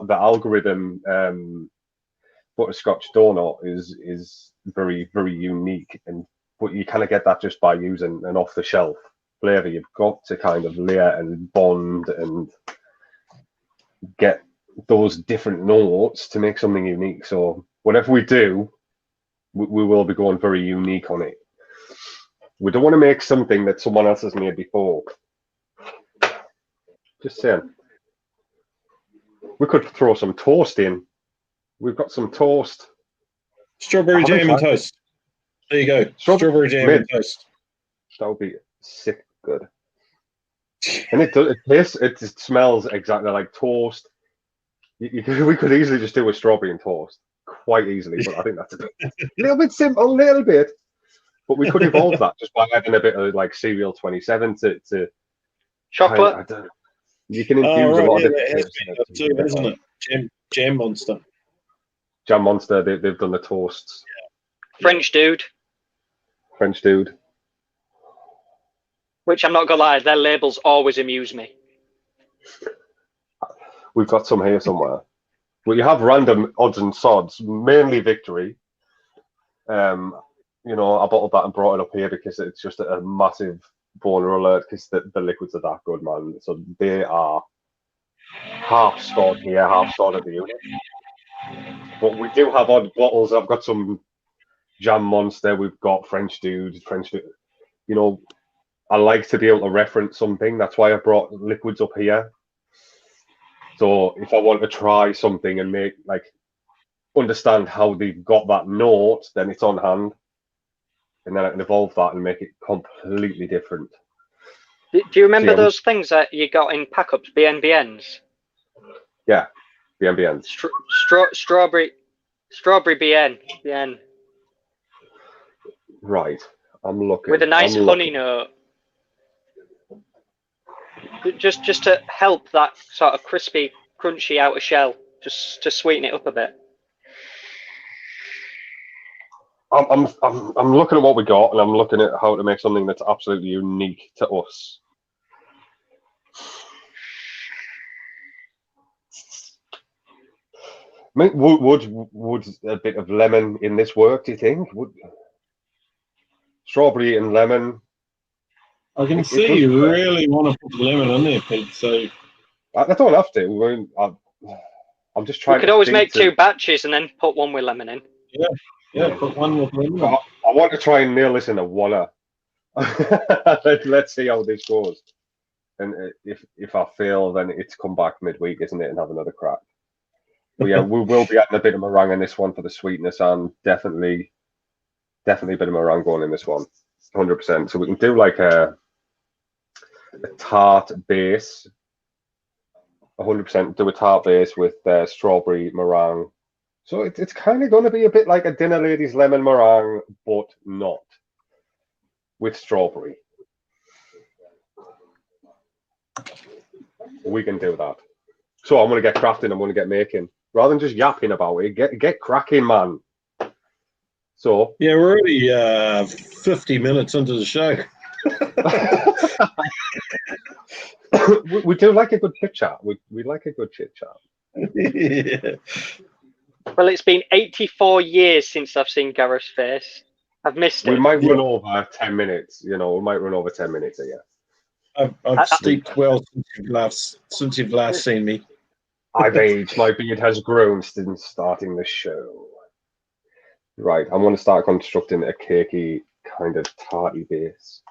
S1: algorithm butterscotch donut is very, very unique, but you kind of get that just by using an off-the-shelf flavor. You've got to kind of layer and bond and get those different notes to make something unique. So whatever we do, we will be going very unique on it. We don't want to make something that someone else has made before. Just saying. We could throw some toast in. We've got some toast.
S2: Strawberry jam and toast. There you go. Strawberry jam and toast.
S1: That would be sick good. And it does. It tastes. It smells exactly like toast. We could easily just do a strawberry and toast, quite easily. But I think that's a little bit simple, a little bit. But we could evolve that just by adding a bit of like cereal 27 to
S3: chocolate.
S1: I don't know. You can infuse a lot of different
S2: things, isn't it? Jam Monster.
S1: Jam Monster. They've done the toasts.
S3: French dude.
S1: French dude.
S3: Which I'm not gonna lie, their labels always amuse me.
S1: We've got some here somewhere. Well, you have random odds and sods, mainly Victory. You know, I bottled that and brought it up here because it's just a massive boner alert because the liquids are that good, man. So they are half stored here, half stored at the unit. But we do have odd bottles. I've got some Jam Monster. We've got French Dude. You know, I like to be able to reference something. That's why I brought liquids up here. So if I want to try something and make understand how they've got that note, then it's on hand. And then I can evolve that and make it completely different.
S3: Do you remember those things that you got in pack-ups, BNBNs?
S1: Yeah, BNBNs.
S3: Strawberry BN.
S1: Right, I'm looking.
S3: With a nice honey note. Just to help that sort of crispy, crunchy outer shell, just to sweeten it up a bit.
S1: I'm looking at what we got, and I'm looking at how to make something that's absolutely unique to us. I mean, would a bit of lemon in this work? Do you think? Would strawberry and lemon?
S2: I can see you really want to put the lemon on there, Pete. So
S1: I don't have to. I'm just trying.
S3: You could always make 2 batches and then put one with lemon in.
S2: Yeah, put one with lemon.
S1: I want to try and nail this in a one. Let's see how this goes. And if I fail, then it's come back midweek, isn't it, and have another crack. But yeah, we will be adding a bit of meringue in this one for the sweetness, and definitely a bit of meringue going in this one, 100%. So we can do like a tart base, 100% do a tart base with strawberry meringue. So it's kind of going to be a bit like a dinner lady's lemon meringue, but not with strawberry. We can do that. So I'm going to get crafting. I'm going to get making. Rather than just yapping about it, get cracking, man. So
S2: yeah, we're already 50 minutes into the show.
S1: we do like a good chit chat. We like a good chit chat.
S2: Yeah.
S3: Well, it's been 84 years since I've seen Gareth's face. I've missed it.
S1: We might run over 10 minutes. You know, we might run over 10 minutes here.
S2: I've steeped well since you've last seen me.
S1: I've aged. My beard has grown since starting the show. Right, I'm going to start constructing a cakey kind of tarty base.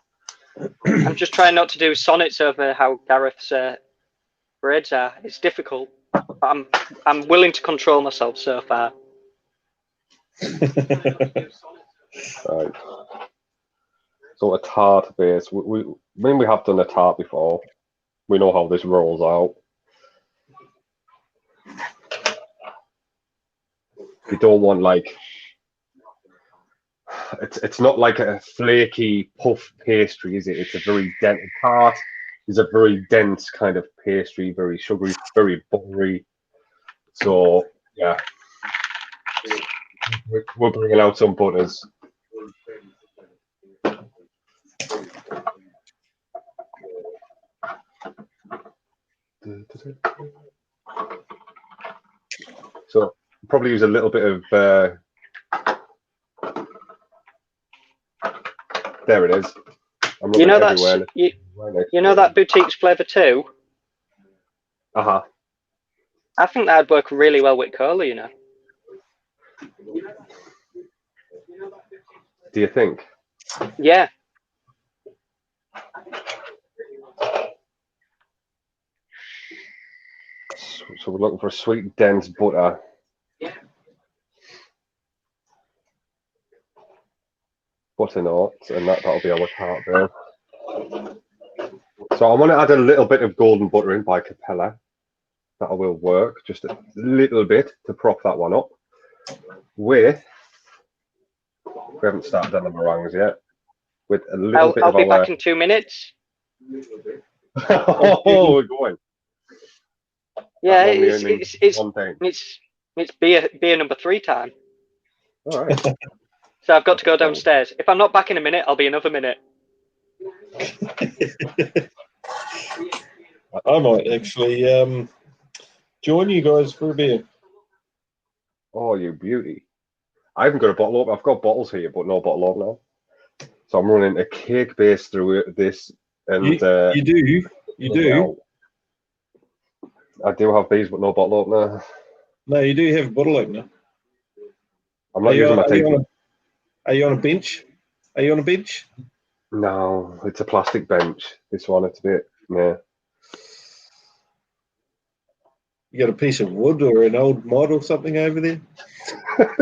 S3: I'm just trying not to do sonnets over how Gareth's braids are. It's difficult, but I'm willing to control myself so far.
S1: Right. So a tart base. We have done a tart before. We know how this rolls out. You don't want like it's not like a flaky puff pastry, is it? It's a very dense tart. Is a very dense kind of pastry, very sugary, very buttery. So yeah, we're bringing out some butters. So probably use a little bit of there it is.
S3: You know that's you know that boutique's flavour too.
S1: Uh-huh.
S3: I think that'd work really well with cola, you know.
S1: Do you think?
S3: Yeah.
S1: So we're looking for a sweet, dense butter. Butternut, and that'll be our tart there. So I want to add a little bit of golden butter in by Capella. That will work, just a little bit to prop that one up. With, we haven't started on the meringues yet. With a little bit
S3: I'll
S1: of
S3: be back in 2 minutes.
S1: Oh, we're going.
S3: Yeah, it's beer number 3 time.
S1: All right.
S3: So I've got to go downstairs. If I'm not back in a minute, I'll be another minute.
S2: I might actually join you guys for a beer.
S1: Oh, you beauty. I haven't got a bottle opener. I've got bottles here, but no bottle opener. So I'm running a cake base through this. And
S2: you do?
S1: Well, I do have these, but no bottle opener.
S2: No, you do have a bottle opener.
S1: I'm not using my teeth.
S2: Are you on a bench? Are you on a bench?
S1: No, it's a plastic bench. This one, it's a bit, yeah.
S2: You got a piece of wood or an old mod or something over there?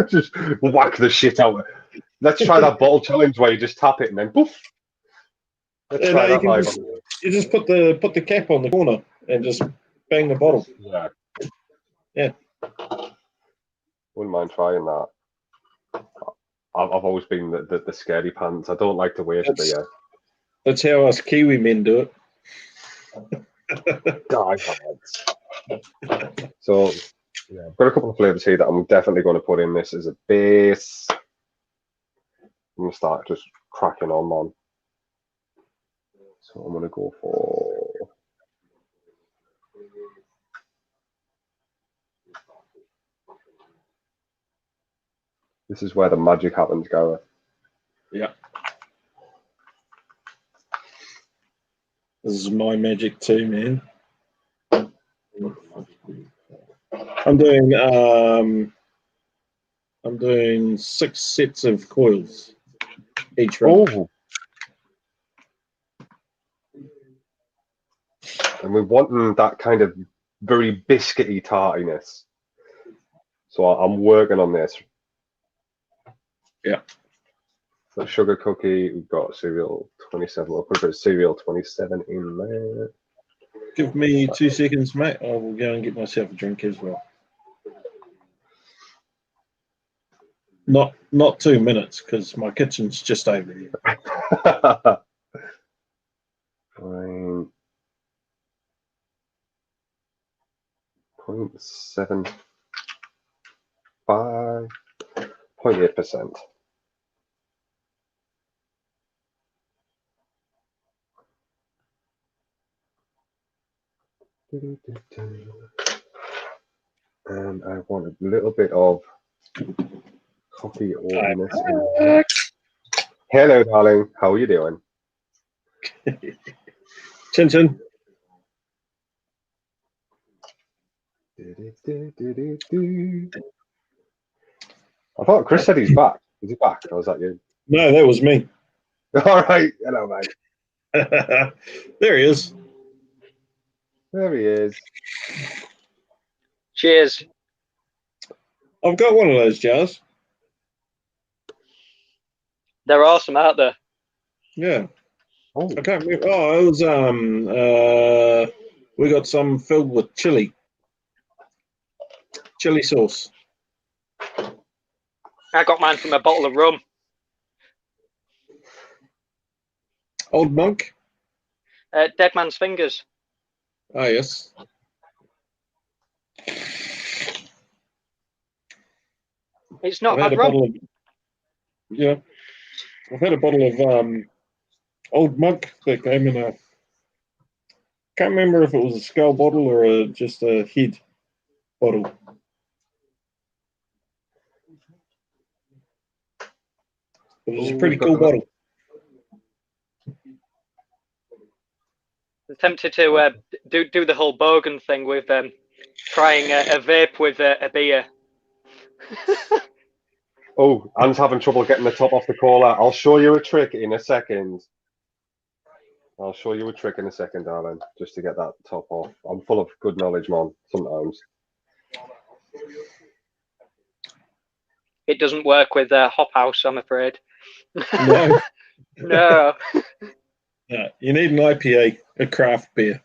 S1: Just whack the shit out. Let's try that bottle challenge where you just tap it and then poof. Let's try that live.
S2: You just put the cap on the corner and just bang the bottle.
S1: Yeah.
S2: Yeah.
S1: Wouldn't mind trying that. I've always been the scaredy pants. I don't like to waste beer.
S2: That's how us Kiwi men do it.
S1: Die heads. So, yeah, I've got a couple of flavors here that I'm definitely going to put in this as a base. I'm going to start just cracking on, man. So I'm going to go for... This is where the magic happens, Gareth.
S2: Yeah. This is my magic too, man. I'm doing 6 sets of coils each run.
S1: Oh. And we're wanting that kind of very biscuity tartiness. So I'm working on this.
S2: Yeah.
S1: So sugar cookie, we've got cereal 27. We'll put a bit of cereal 27 in there.
S2: Give me 2 seconds, mate. I will go and get myself a drink as well. Not 2 minutes, because my kitchen's just over here.
S1: Fine. 0.75, 0.8%. And I want a little bit of coffee oatness in there. Hello, darling. How are you doing?
S2: Chin chin.
S1: I thought Chris said he's back. Is he back? Or was that you?
S2: No, that was me.
S1: All right. Hello, mate.
S2: There he is.
S1: There he is.
S3: Cheers.
S2: I've got one of those jars.
S3: They're awesome, aren't they?
S2: Yeah.
S1: Oh.
S2: I can't remember. Oh, it was we got some filled with chili sauce.
S3: I got mine from a bottle of rum.
S2: Old Monk.
S3: Dead Man's Fingers.
S2: Oh yes.
S3: It's not bad rum.
S2: Yeah, I've had a bottle of Old Monk that came in a. Can't remember if it was a skull bottle or just a head bottle. It was a pretty cool bottle.
S3: I'm tempted to do the whole bogan thing with trying a vape with a beer.
S1: Oh, Anne's having trouble getting the top off the collar. I'll show you a trick in a second. I'll show you a trick in a second, darling, just to get that top off. I'm full of good knowledge, man, sometimes.
S3: It doesn't work with Hop House, I'm afraid.
S2: No.
S3: No.
S2: Yeah, you need an IPA, a craft beer.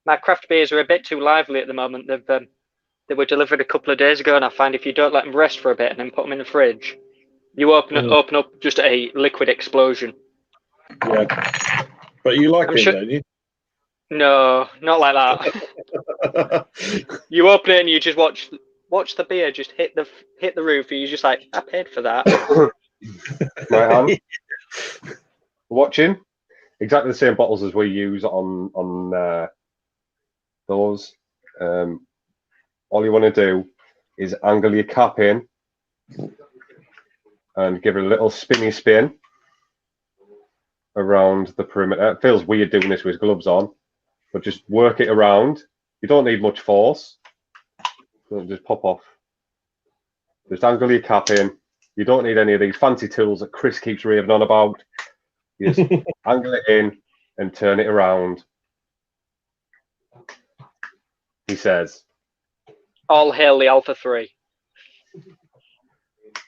S3: My craft beers are a bit too lively at the moment. They were delivered a couple of days ago, and I find if you don't let them rest for a bit and then put them in the fridge, you open up just a liquid explosion.
S2: Yeah, but you like it, don't you?
S3: No, not like that. You open it and you just watch the beer just hit the roof, and you're just like, I paid for that.
S1: Right on. Watching exactly the same bottles as we use on those. All you want to do is angle your cap in and give it a little spinny spin around the perimeter. It feels weird doing this with gloves on, but just work it around. You don't need much force. It'll just pop off. Just angle your cap in. You don't need any of these fancy tools that Chris keeps raving on about. You just angle it in and turn it around. He says,
S3: All hail the Alpha 3.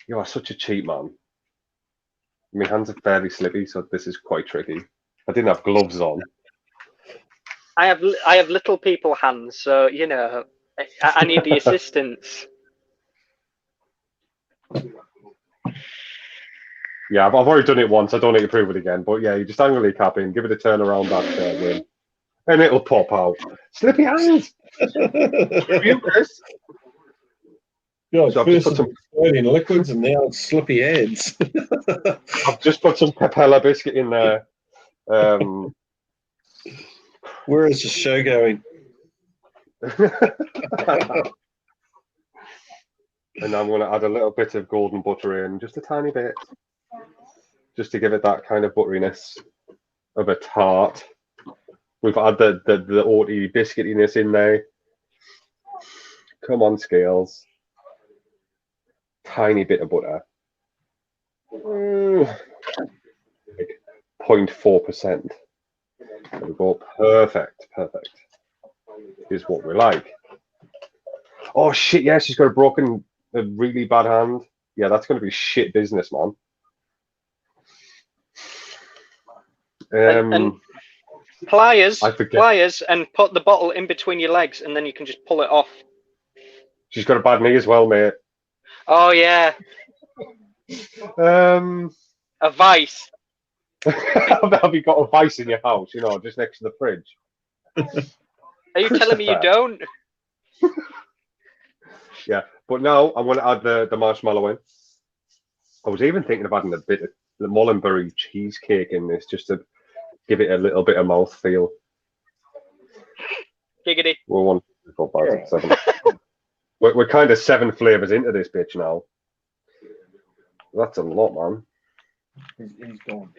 S1: You are such a cheat man. My hands are fairly slippy, so this is quite tricky. I didn't have gloves on.
S3: I have little people hands, so you know I need the assistance.
S1: Yeah, I've already done it once. I don't need to prove it again. But yeah, you just angle your cap in, give it a turn around that wing, and it'll pop out. Slippy hands. You, Chris.
S2: God,
S1: So I've
S2: first
S1: just put some
S2: in liquids and now it's slippy heads.
S1: I've just put some Pepella biscuit in there.
S2: Where is the show going?
S1: And I'm going to add a little bit of golden butter in, just a tiny bit, just to give it that kind of butteriness of a tart. We've had the oaty biscuitiness in there. Come on, Scales. Tiny bit of butter. 0.4%. There we go. Perfect. Is what we like. Oh shit! Yeah, she's got a really bad hand. Yeah, that's going to be shit business, man.
S3: And pliers, and put the bottle in between your legs, and then you can just pull it off.
S1: She's got a bad knee as well, mate.
S3: Oh yeah. A vice.
S1: Have you got a vice in your house? You know, just next to the fridge.
S3: Are you telling me you don't?
S1: Yeah, but now I'm going to add the marshmallow in. I was even thinking of adding a bit of the Mullenberry cheesecake in this, just to give it a little bit of mouthfeel.
S3: Giggity.
S1: We're 1, 2, 3, 4, 5, 6, 7. We're kind of 7 flavors into this bitch now. That's a lot, man.
S2: He's gone.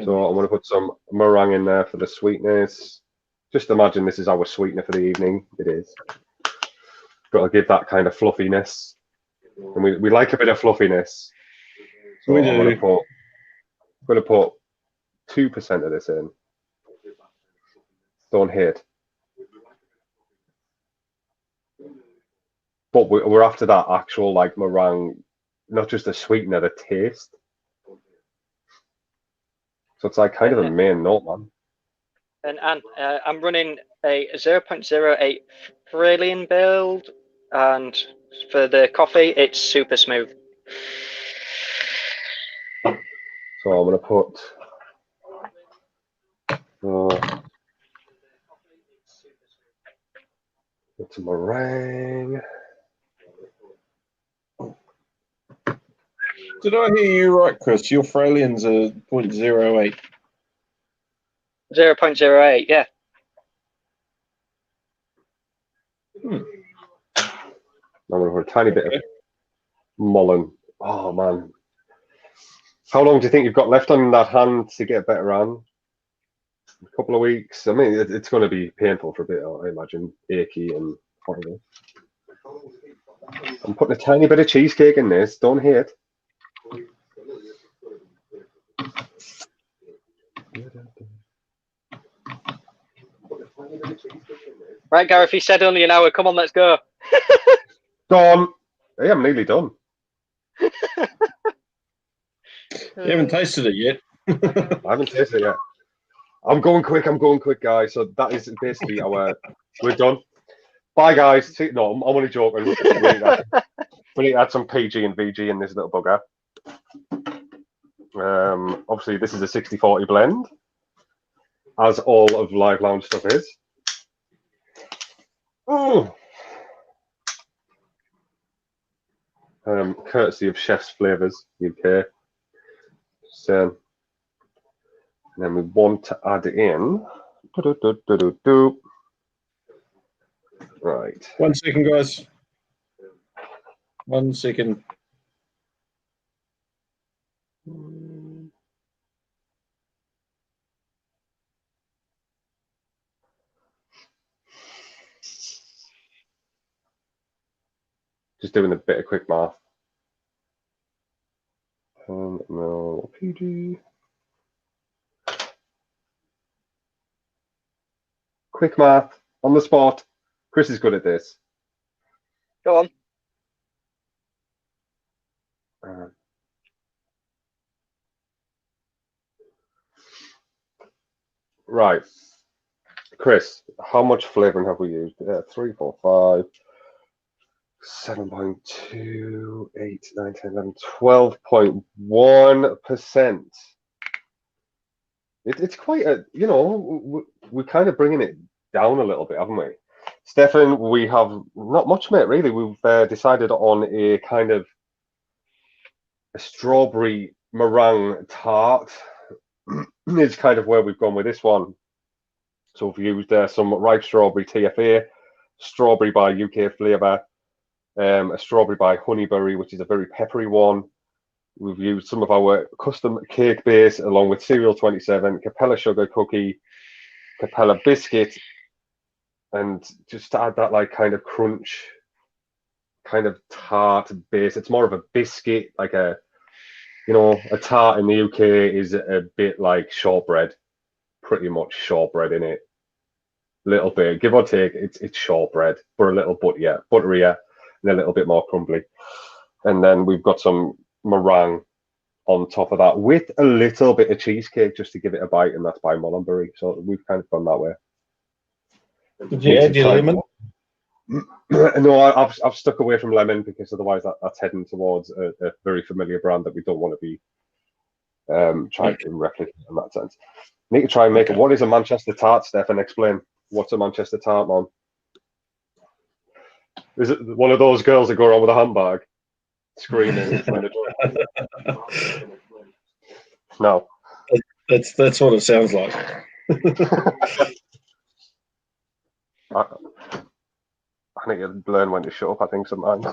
S1: So I'm going to put some meringue in there for the sweetness. Just imagine this is our sweetener for the evening. It is. Got to give that kind of fluffiness. And we like a bit of fluffiness. So
S2: We do.
S1: I'm going to put 2% of this in. Don't hit. But we're after that actual like meringue, not just the sweetener, the taste. So it's like kind of a main note, man.
S3: And I'm running a 0.08 Fralian build, and for the coffee, it's super smooth.
S1: So I'm going to put some meringue.
S2: Did I hear you right, Chris? Your Fralian's a 0.08.
S3: 0.08, yeah.
S1: I'm going to put a tiny bit of mullen. Oh, man. How long do you think you've got left on that hand to get better on? A couple of weeks. I mean, it's going to be painful for a bit, I imagine. Achy and horrible. I'm putting a tiny bit of cheesecake in this. Don't hate.
S3: Right, Gareth, he said only an hour. Come on, let's go.
S1: Done. Hey, I'm nearly done.
S2: You haven't tasted it yet.
S1: I haven't tasted it yet. I'm going quick, guys. So that is basically we're done. Bye, guys. See, no, I'm only joking. We need to add some PG and VG in this little bugger. Obviously, this is a 60-40 blend, as all of Live Lounge stuff is. Oh. Courtesy of Chef's Flavors UK. So, and then we want to add in. Right.
S2: 1 second, guys. 1 second.
S1: Just doing a bit of quick math. 10 ml PG. Quick math on the spot. Chris is good at this.
S3: Go on.
S1: Right. Chris, how much flavouring have we used? 3, 4, 5, 7.2, 8, 9, 10, 11, 12.1%. It's quite a, we're kind of bringing it down a little bit, haven't we? Stefan, we have not much, mate, really. We've decided on a kind of a strawberry meringue tart. Is kind of where we've gone with this one. So we've used some ripe strawberry TFA, strawberry by UK Flavour, a strawberry by Honeyberry, which is a very peppery one. We've used some of our custom cake base along with Cereal 27, Capella Sugar Cookie, Capella Biscuit, and just to add that like kind of crunch, kind of tart base. It's more of a biscuit, like a tart in the UK is a bit like shortbread, pretty much shortbread in it. Little bit, give or take, it's shortbread, but a little butterier, and a little bit more crumbly. And then we've got some meringue on top of that with a little bit of cheesecake just to give it a bite, and that's by Mullenberry. So we've kind of gone that way.
S2: Did you add your lemon?
S1: No, I've stuck away from lemon because otherwise that's heading towards a very familiar brand that we don't want to be trying to replicate in that sense. Need to try and make it. What is a Manchester tart, Stefan? Explain. What's a Manchester tart, man? Is it one of those girls that go around with a handbag screaming? No.
S2: That's what it sounds like.
S1: I need to learn when to shut up, I think, sometimes.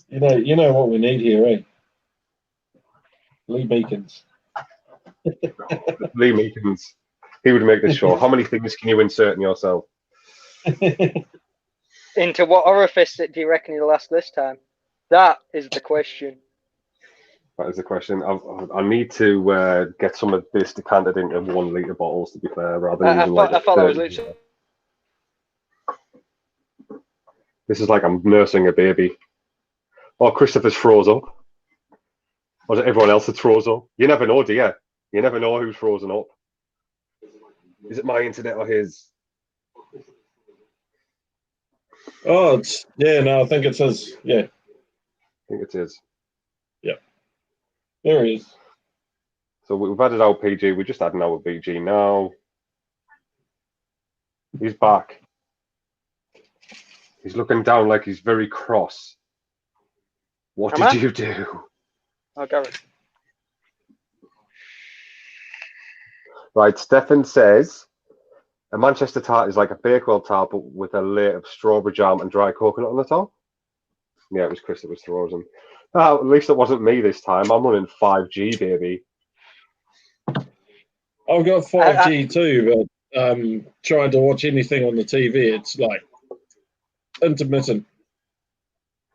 S2: You know what we need here, eh? Lee Meekins.
S1: Lee Meekins. He would make this show. How many things can you insert in yourself?
S3: Into what orifice do you reckon he'll last this time? That is the question.
S1: That is the question. I need to get some of this decanted into 1 litre bottles, to be fair, rather than using
S3: I thought that was literally...
S1: This is like I'm nursing a baby. Oh, Christopher's froze up. Or is it everyone else that's froze up? You never know, do you? You never know who's frozen up. Is it my internet or his?
S2: Oh, I think it says, yeah.
S1: I think it is.
S2: Yeah. There he is.
S1: So we've added our PG. We're just adding our VG now. He's back. He's looking down like he's very cross. What did you do?
S3: Oh, Gareth.
S1: Right, Stefan says a Manchester tart is like a Bakewell tart, but with a layer of strawberry jam and dry coconut on the top. Yeah, it was Chris that was frozen. Oh, at least it wasn't me this time. I'm running 5G, baby.
S2: I've got 5G too, but trying to watch anything on the TV, it's like intermittent.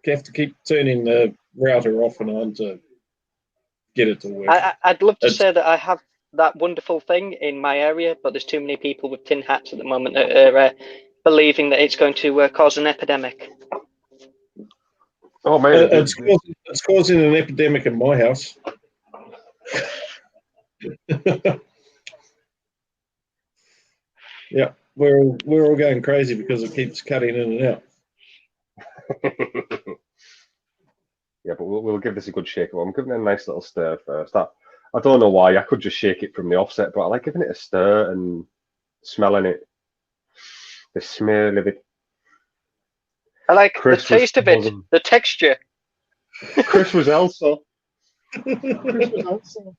S2: You have to keep turning the router off and on to get it to work.
S3: I'd love to say that I have that wonderful thing in my area, but there's too many people with tin hats at the moment that are believing that it's going to cause an epidemic.
S1: Oh man,
S2: it's causing an epidemic in my house. Yeah, we're all going crazy because it keeps cutting in and out.
S1: Yeah, but we'll give this a good shake. I'm giving it a nice little stir first. I don't know why. I could just shake it from the offset, but I like giving it a stir and smelling it. The smell of it.
S3: I like the taste of it, the texture.
S1: Chris was Elsa. Chris was Elsa.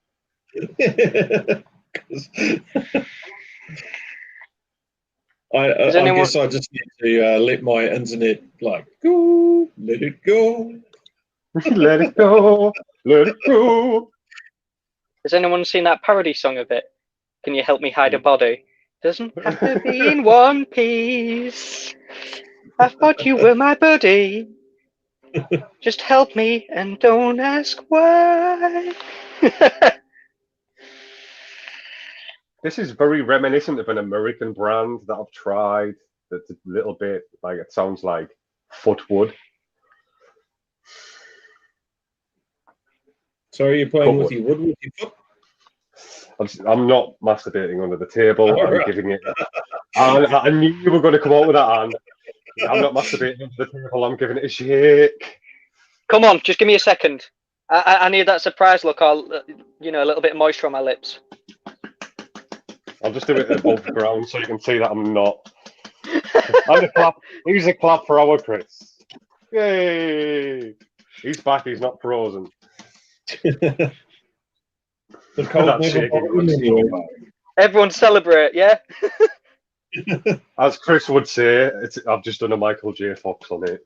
S2: I guess I just need to let my internet go, let it go.
S1: Let it go, let it go.
S3: Has anyone seen that parody song of it? Can you help me hide a body? Doesn't have to be in one piece. I thought you were my buddy. Just help me and don't ask why.
S1: This is very reminiscent of an American brand that I've tried. That's a little bit like, it sounds like Footwood.
S2: So are you playing with your wood with your foot?
S1: I'm not masturbating under the table. I'm giving it. I knew you were going to come out with that, Anne. I'm not masturbating under the table. I'm giving it a shake.
S3: Come on, just give me a second. I need that surprise look. A little bit of moisture on my lips.
S1: I'll just do it above ground so you can see that I'm not. And a clap. Here's a clap for our Chris. Yay! He's back. He's not frozen.
S3: Everyone celebrate, yeah?
S1: As Chris would say, I've just done a Michael J. Fox on it.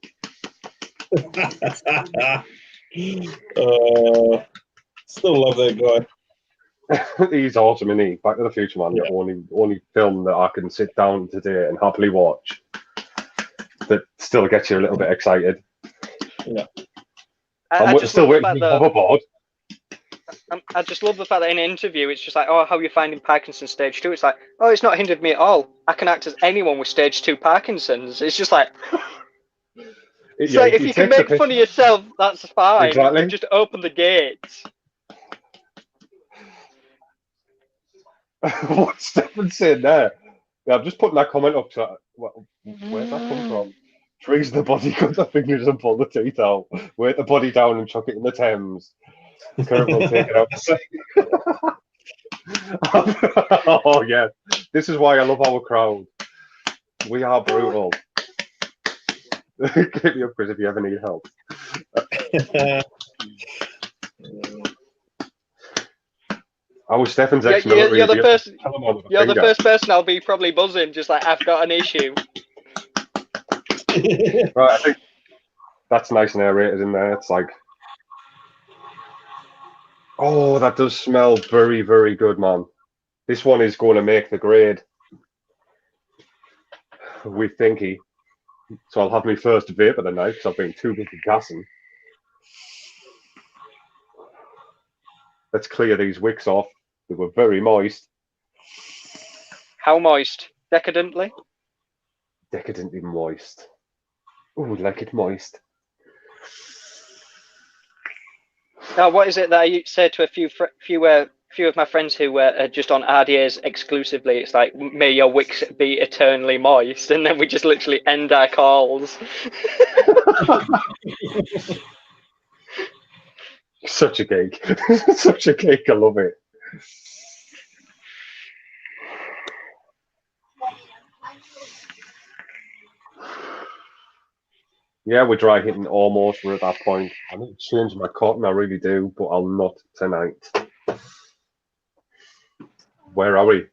S2: Still love that guy.
S1: He's awesome, isn't he? Back to the Future, man.
S2: Yeah.
S1: The only film that I can sit down today and happily watch that still gets you a little bit excited.
S2: Yeah.
S1: I'm still waiting for the hoverboard.
S3: I just love the fact that in an interview, it's just like, oh, how are you finding Parkinson's stage 2? It's like, oh, it's not hindered me at all. I can act as anyone with stage 2 Parkinson's. It's just like, it's like if you can make fun of yourself, that's fine.
S1: Exactly.
S3: You just open the gates.
S1: What's Stephen saying there? Yeah, I'm just putting that comment up. So, where'd that come from? Freeze the body, cut the fingers and pull the teeth out. Weight the body down and chuck it in the Thames. Kurt will take it out. Oh yeah, this is why I love our crowd. We are brutal. Hit me up, Chris, if you ever need help. I was Stefan's ex-military.
S3: You're the first person I'll be probably buzzing, just like, I've got an issue.
S1: Right, I think that's nice and aerated in there. It's like, oh, that does smell very, very good, man. This one is going to make the grade. We thinky. So I'll have my first vape of the night because I've been too busy gassing. Let's clear these wicks off. They were very moist.
S3: How moist? Decadently?
S1: Decadently moist. Ooh, like it moist.
S3: Now, what is it that I say to a few of my friends who are just on RDAs exclusively? It's like, may your wicks be eternally moist, and then we just literally end our calls.
S1: Such a cake. Such a cake. I love it. Yeah, we're dry hitting almost. We're at that point. I need to change my cotton, I really do, but I'll not tonight. Where are we?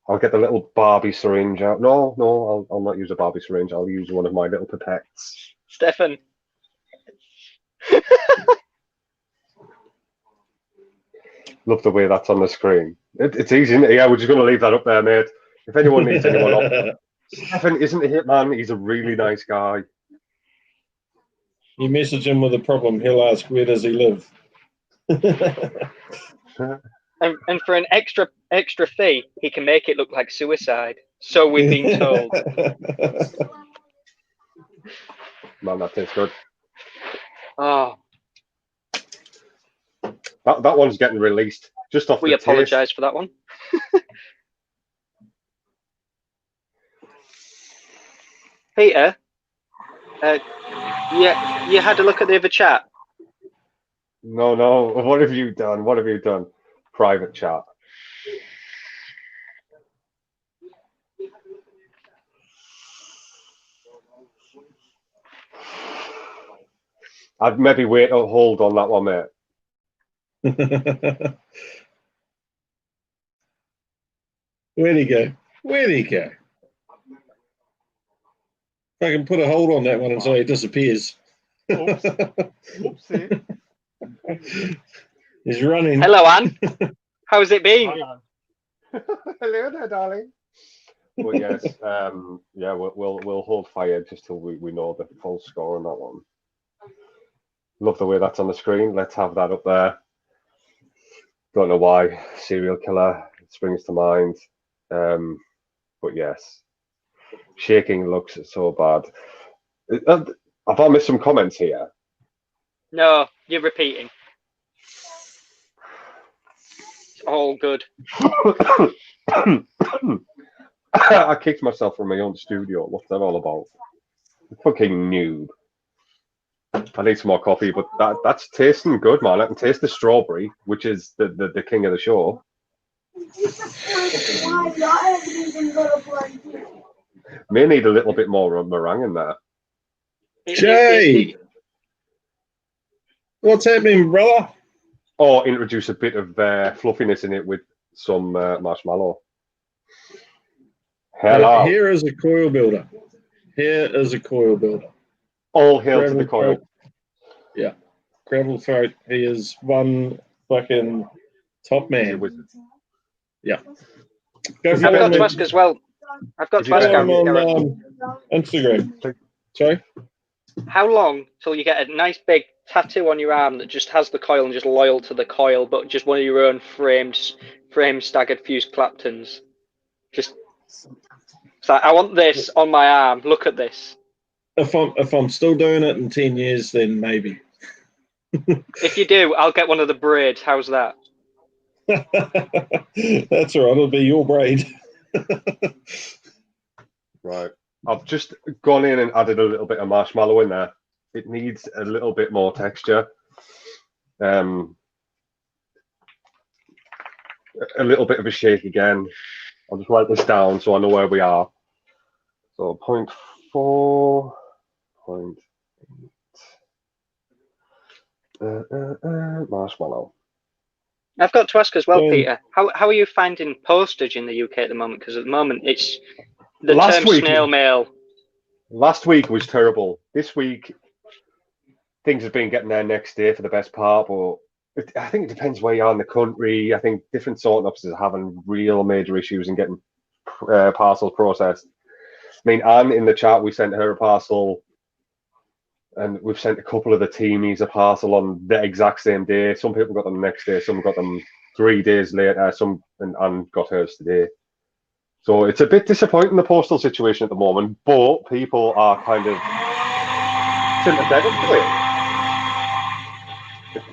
S1: I'll get the little Barbie syringe out. No, I'll not use a Barbie syringe. I'll use one of my little pipettes.
S3: Stefan.
S1: Love the way that's on the screen. It's easy, isn't it? Yeah, we're just going to leave that up there, mate. If anyone needs anyone up. Stefan isn't a hitman. He's a really nice guy.
S2: You message him with a problem, he'll ask, where does he live?
S3: And for an extra fee, he can make it look like suicide. So we've been told.
S1: Man, that tastes good.
S3: Oh,
S1: That one's getting released just off
S3: we
S1: the
S3: apologise for that one. Peter, yeah, you had a look at the other chat.
S1: No. What have you done? What have you done? Private chat. I'd maybe wait a hold on that one, mate.
S2: Where'd he go? Where'd he go? If I can put a hold on that one and say it disappears.
S1: Oopsie.
S2: He's running.
S3: Hello, Anne. How's it been?
S1: Hello there, darling. Well, yes, yeah, we'll hold fire just till we know the full score on that one. Love the way that's on the screen. Let's have that up there. Don't know why serial killer springs to mind, but yes, shaking looks so bad. Have I missed some comments here?
S3: No, you're repeating. It's all good.
S1: I kicked myself from my own studio. What's that all about? Fucking noob. I need some more coffee, but that's tasting good, man. I can taste the strawberry, which is the king of the show. May need a little bit more meringue in there.
S2: Jay! What's happening, brother?
S1: Or introduce a bit of fluffiness in it with some marshmallow. Hello.
S2: Here is a coil builder. Here is a coil builder.
S1: All hail to the coil.
S2: Yeah. Gravel throat. He is one fucking top man. Yeah.
S3: I've got to ask as well. I've got to ask
S2: on Instagram. Sorry?
S3: How long till you get a nice big tattoo on your arm that just has the coil and just loyal to the coil, but just one of your own frame staggered fused Claptons? Just it's like, I want this on my arm. Look at this.
S2: If I'm still doing it in 10 years, then maybe.
S3: If you do, I'll get one of the braids. How's that?
S2: That's all right. It'll be your braid.
S1: Right. I've just gone in and added a little bit of marshmallow in there. It needs a little bit more texture. A little bit of a shake again. I'll just write this down so I know where we are. So 0.4, 0.8 marshmallow.
S3: I've got to ask as well, Peter. How are you finding postage in the UK at the moment? Because at the moment it's the term snail mail.
S1: Last week was terrible. This week things have been getting there next day for the best part, but I think it depends where you are in the country. I think different sorting offices are having real major issues in getting parcels processed. I mean, Anne in the chat, we sent her a parcel, and we've sent a couple of the teamies a parcel on the exact same day. Some people got them the next day, some got them 3 days later, and Anne got hers today. So it's a bit disappointing, the postal situation at the moment, but people are kind of sympathetic to it.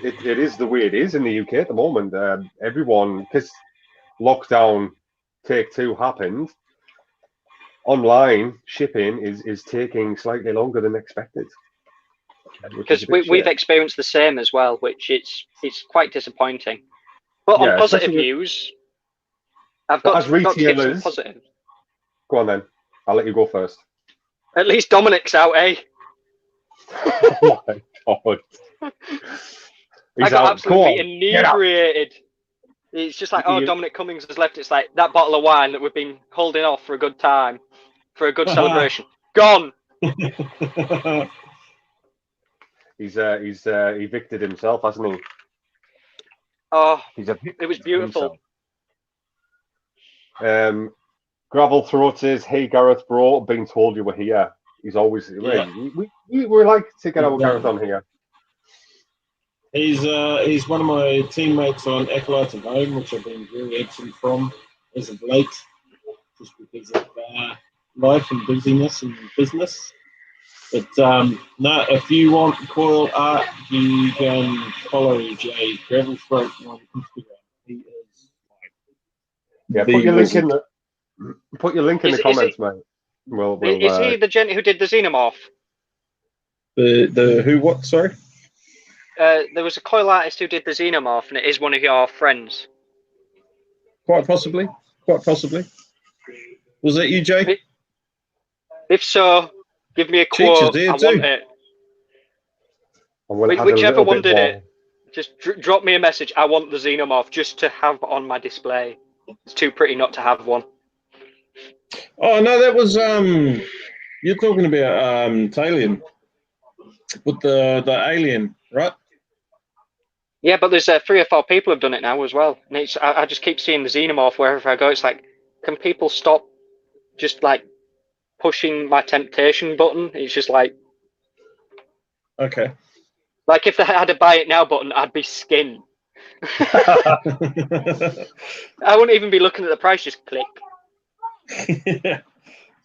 S1: It is the way it is in the UK at the moment. Everyone, because lockdown take 2 happened, online shipping is taking slightly longer than expected.
S3: Because we've experienced the same as well, which it's quite disappointing. But on positive news, I've got to give some positive.
S1: Go on then. I'll let you go first.
S3: At least Dominic's out, eh?
S1: Oh my God.
S3: I got absolutely inebriated. It's just like, oh, Dominic Cummings has left. It's like that bottle of wine that we've been holding off for a good time, for a good celebration. Gone.
S1: He's evicted himself, hasn't he?
S3: Oh, it was beautiful.
S1: Gravel Throat says, "Hey Gareth, bro, been told you were here." He's always we like to get our Gareth on here.
S2: He's one of my teammates on Acolytes of Home, which I've been very absent from as of late, just because of life and busyness and business. But no, if you want coil art, you can follow Jay Gravel Throat on Instagram. He is
S1: Yeah, put your link in the comments, mate.
S3: Is he the gent who did the xenomorph?
S2: The who? What? Sorry.
S3: There was a coil artist who did the xenomorph, and it is one of your friends.
S2: Quite possibly. Quite possibly. Was that you, Jay?
S3: If so, give me a quote. I want it. Whichever one did it, just drop me a message. I want the xenomorph just to have on my display. It's too pretty not to have one.
S2: Oh no, that was you're talking about Talion with the alien, right?
S3: Yeah, but there's 3 or 4 people have done it now as well, and it's I just keep seeing the xenomorph wherever I go. It's like, can people stop just like pushing my temptation button? It's just like,
S2: okay.
S3: Like if they had a buy it now button, I'd be skinned. I wouldn't even be looking at the price, just click.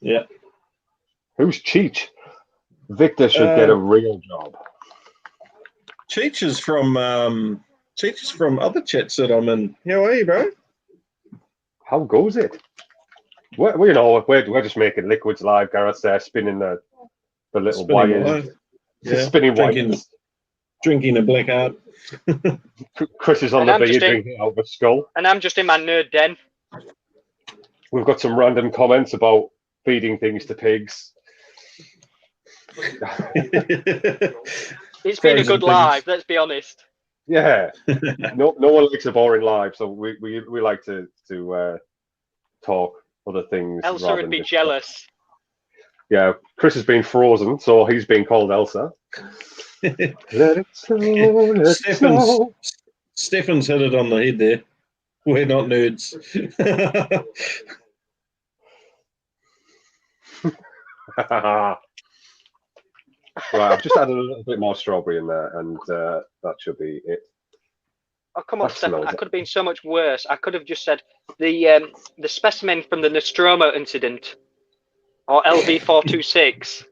S2: Yeah.
S1: Who's Cheech? Victor should get a real job.
S2: Cheech is from other chats that I'm in. How are you, bro?
S1: How goes it? We're just making liquids live. Gareth's there spinning the little wires.
S2: Yeah.
S1: Spinning wires.
S2: Drinking a black art.
S1: Chris is on the beer drinking out of a skull.
S3: And I'm just in my nerd den.
S1: We've got some random comments about feeding things to pigs.
S3: It's been a good live, let's be honest.
S1: Yeah. No one likes a boring live, so we like to talk other things.
S3: Elsa would be jealous.
S1: Yeah, Chris has been frozen, so he's been called Elsa. Let it snow.
S2: Stefan's hit it on the head there. We're not nerds.
S1: Right, I've just added a little bit more strawberry in there, and that should be it.
S3: Oh, come on, Stefan. I could have been so much worse. I could have just said the specimen from the Nostromo incident, or LV426.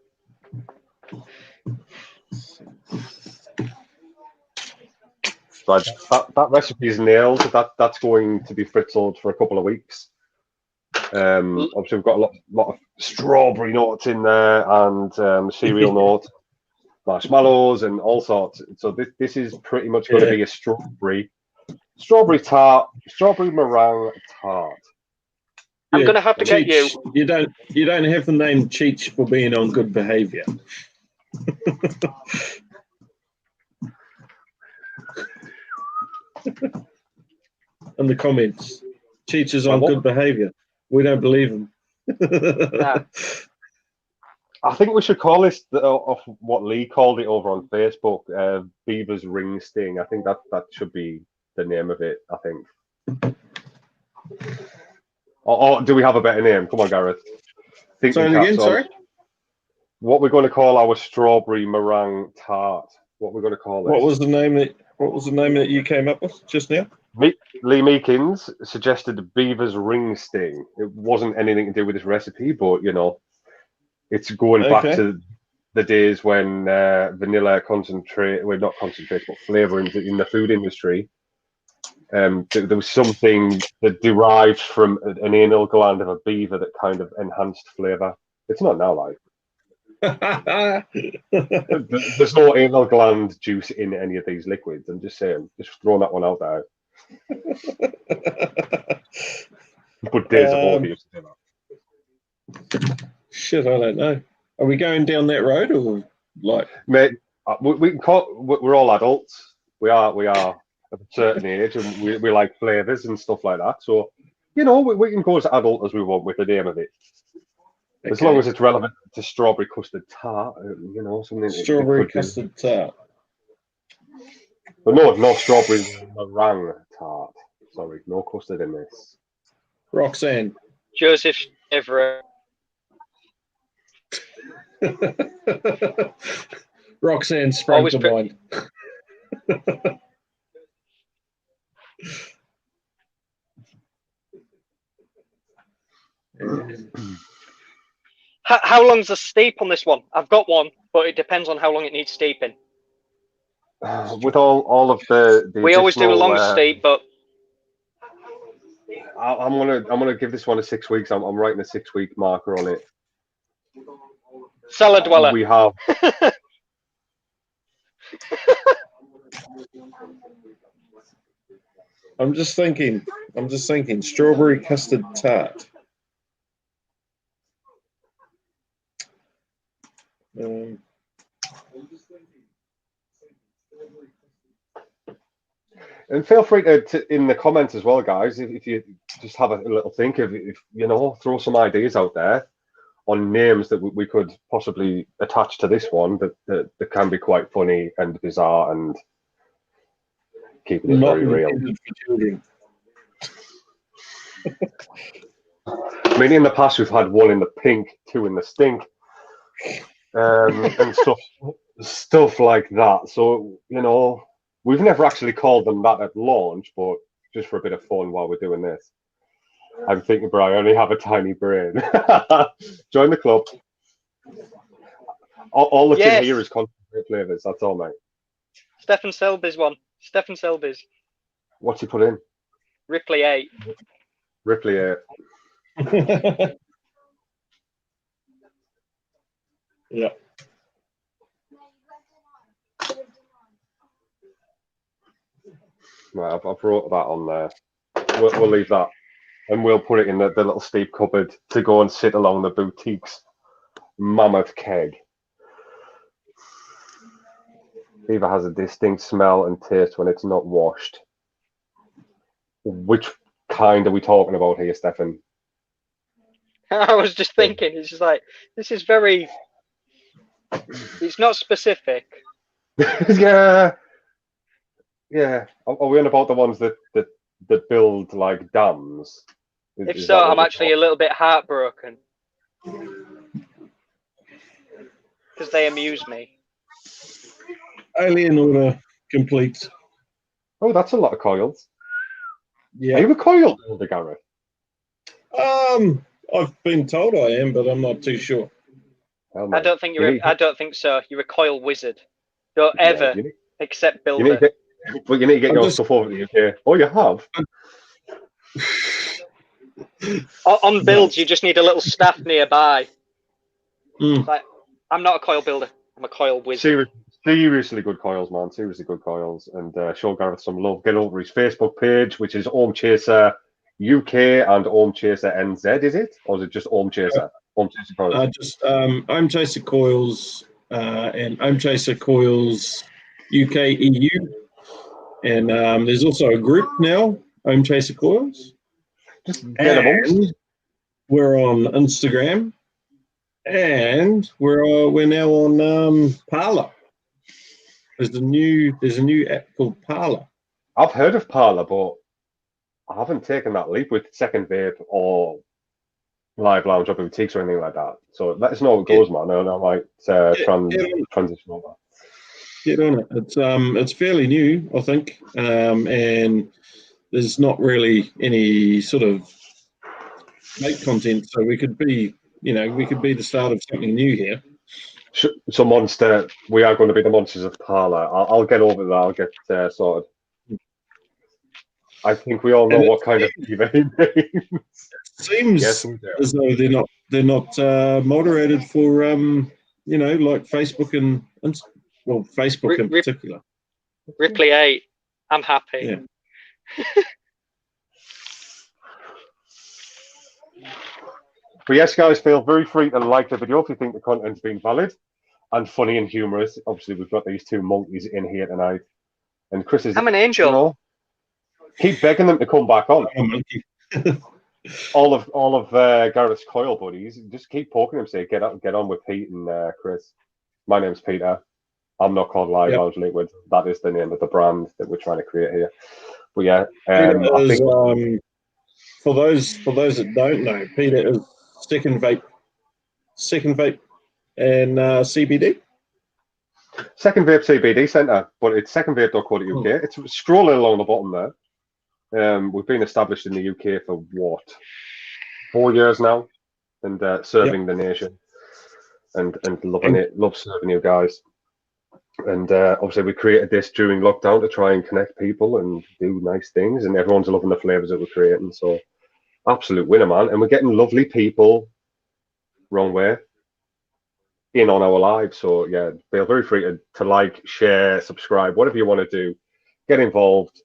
S1: Right, that recipe is nailed. That's going to be fritzled for a couple of weeks. Obviously, we've got a lot of strawberry notes in there and cereal notes, marshmallows, and all sorts. So this is pretty much going to be a strawberry tart, strawberry meringue tart.
S3: I'm going to have to get you.
S2: You don't have the name Cheech for being on good behaviour. In the comments, Cheech is on good behaviour. We don't believe him.
S3: Nah.
S1: I think we should call this off what Lee called it over on Facebook, Beaver's Ring Sting. I think that should be the name of it, I think. Or do we have a better name? Come on, Gareth.
S2: Sorry?
S1: What we're going to call our strawberry meringue tart. What we're going to call it.
S2: What was the name that you came up with just now?
S1: Lee Meekins suggested Beaver's Ring Sting. It wasn't anything to do with this recipe, but it's going back to the days when vanilla concentrate, well, not concentrate, but flavour in the food industry. There was something that derived from an anal gland of a beaver that kind of enhanced flavour. It's not now, like. There's no anal gland juice in any of these liquids. I'm just saying, just throwing that one out there. But days of old used to do that.
S2: Shit, I don't know. Are we going down that road or like?
S1: Mate, we can call. We're all adults. We are of a certain age, and we like flavours and stuff like that. So, we can go as adult as we want with the name of it. As long as it's relevant to strawberry custard tart, something.
S2: Strawberry custard tart.
S1: But no strawberry meringue tart. Sorry, no custard in this.
S2: Roxanne.
S3: Joseph Everett.
S2: Roxanne sprang to mind.
S3: How long's the steep on this one? I've got one, but it depends on how long it needs steeping.
S1: With all of the
S3: we always do a long steep, but
S1: I'm gonna give this one a 6 weeks. I'm writing a 6-week marker on it.
S3: Cellar dweller.
S1: We have.
S2: I'm just thinking. Strawberry custard tart.
S1: And feel free to in the comments as well, guys. If you just have a little think of, if you know, throw some ideas out there on names that we could possibly attach to this one that can be quite funny and bizarre and keeping it very real. I mean, in the past we've had one in the pink, 2 in the stink, and stuff like that. So you know, we've never actually called them that at launch, but just for a bit of fun while we're doing this. I'm thinking, bro, I only have a tiny brain. Join the club. All that's in here is concentrate flavours. That's all, mate.
S3: Stefan Selby's one. Stefan Selby's.
S1: What's he put in?
S3: Ripley 8.
S1: Ripley 8.
S2: Yeah.
S1: Right, I've wrote that on there. We'll leave that. And we'll put it in the little steep cupboard to go and sit along the boutique's mammoth keg. Beaver has a distinct smell and taste when it's not washed. Which kind are we talking about here, Stefan?
S3: I was just thinking, it's just like, this is very, it's not specific.
S1: Yeah. Are we on about the ones that build like dams?
S3: If so, I'm actually a little bit heartbroken. Because they amuse me.
S2: Alien order complete.
S1: Oh, that's a lot of coils.
S2: Yeah.
S1: Are you a coil builder, Gareth?
S2: I've been told I am, but I'm not too sure.
S1: Hell,
S3: I don't think I don't think so. You're a coil wizard. Don't ever accept builder.
S1: But you need to get your stuff over to the UK. Oh, you have?
S3: On builds, you just need a little staff nearby.
S2: Mm.
S3: Like, I'm not a coil builder. I'm a coil wizard.
S1: Seriously good coils, man. Seriously good coils. And show Gareth some love. Get over his Facebook page, which is Ohm Chaser UK and Ohm Chaser NZ, is it? Or is it just Ohm Chaser? Ohm Chaser Coils.
S2: Just Ohm Chaser Coils and Ohm Chaser Coils UK EU. And there's also a group now, Ohm Chaser Coils.
S1: Just get
S2: and we're on Instagram, and we're now on Parler. There's a new app called Parler.
S1: I've heard of Parler, but I haven't taken that leap with Second Vape or Live Lounge or boutiques or anything like that. So let us know how it goes, man. And I might transition over.
S2: Get on it. It's fairly new, I think, and there's not really any sort of vape content, so we could be the start of something new here.
S1: So Monster, we are going to be the monsters of Parler. I'll get over that. I'll get sorted. I think we all know what kind of TV names.
S2: Seems as though they're not moderated for like Facebook and Facebook in particular.
S3: Ripley 8, I'm happy.
S2: Yeah.
S1: But yes, guys, feel very free to like the video if you think the content's been valid and funny and humorous. Obviously, we've got these two monkeys in here tonight, and Chris is.
S3: I'm an angel.
S1: You know, keep begging them to come back on. all of Gareth's coil buddies, just keep poking them. Say, get on with Pete and Chris. My name's Peter. I'm not called Live Lounge Liquid. That is the name of the brand that we're trying to create here. But yeah, I think
S2: for those that don't know, Peter is second vape, and CBD.
S1: Second Vape CBD Centre, but it's secondvape.co.uk. It's scrolling along the bottom there. We've been established in the UK for what, 4 years now, and serving the nation, and loving it. Love serving you guys. And obviously, we created this during lockdown to try and connect people and do nice things. And everyone's loving the flavors that we're creating. So, absolute winner, man. And we're getting lovely people, wrong way, in on our lives. So, yeah, feel very free to like, share, subscribe, whatever you want to do. Get involved.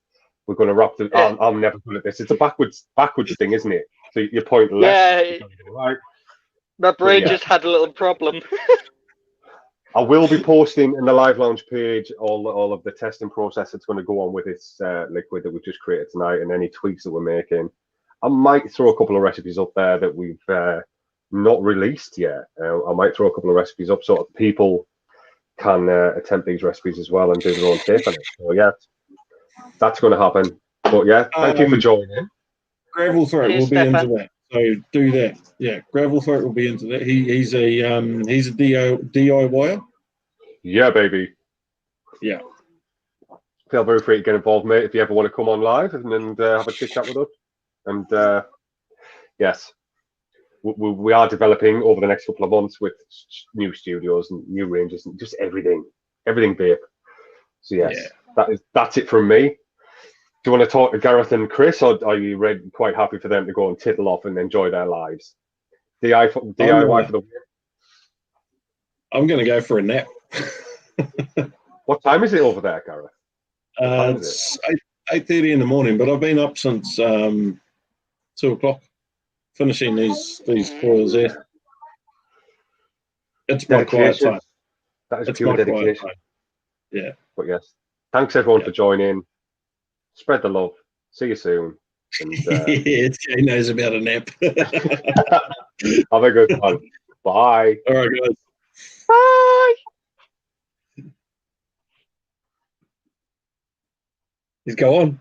S1: We're going to wrap the. I'm never good at this. It's a backwards thing, isn't it? So you point left.
S3: Yeah.
S1: Right.
S3: My brain just had a little problem.
S1: I will be posting in the Live Lounge page all of the testing process that's going to go on with this liquid that we've just created tonight, and any tweaks that we're making. I might throw a couple of recipes up there that we've not released yet. I might throw a couple of recipes up so that people can attempt these recipes as well and do their own take on it. So yeah, that's going to happen. But yeah, thank you for joining.
S2: Gravel Throat will be into that. So do that. Yeah, Gravel Throat will be into that. He's a DIYer.
S1: Yeah, baby.
S2: Yeah.
S1: Feel very free to get involved, mate, if you ever want to come on live and have a chit chat with us. And yes, we are developing over the next couple of months with new studios and new ranges and just everything vape. So yes, that's it from me. Do you want to talk to Gareth and Chris, or are you quite happy for them to go and tittle off and enjoy their lives? DIY for the win.
S2: I'm going to go for a nap.
S1: What time is it over there, Gareth?
S2: It's 8:30 in the morning, but I've been up since 2 o'clock, finishing these coils there. It's my quiet time.
S1: That is pure dedication.
S2: Yeah.
S1: But yes, thanks everyone for joining. Spread the love. See you soon. And,
S2: Jay knows about a nap.
S1: Have a good one. Bye.
S2: All right, guys.
S3: Bye.
S2: He's go on.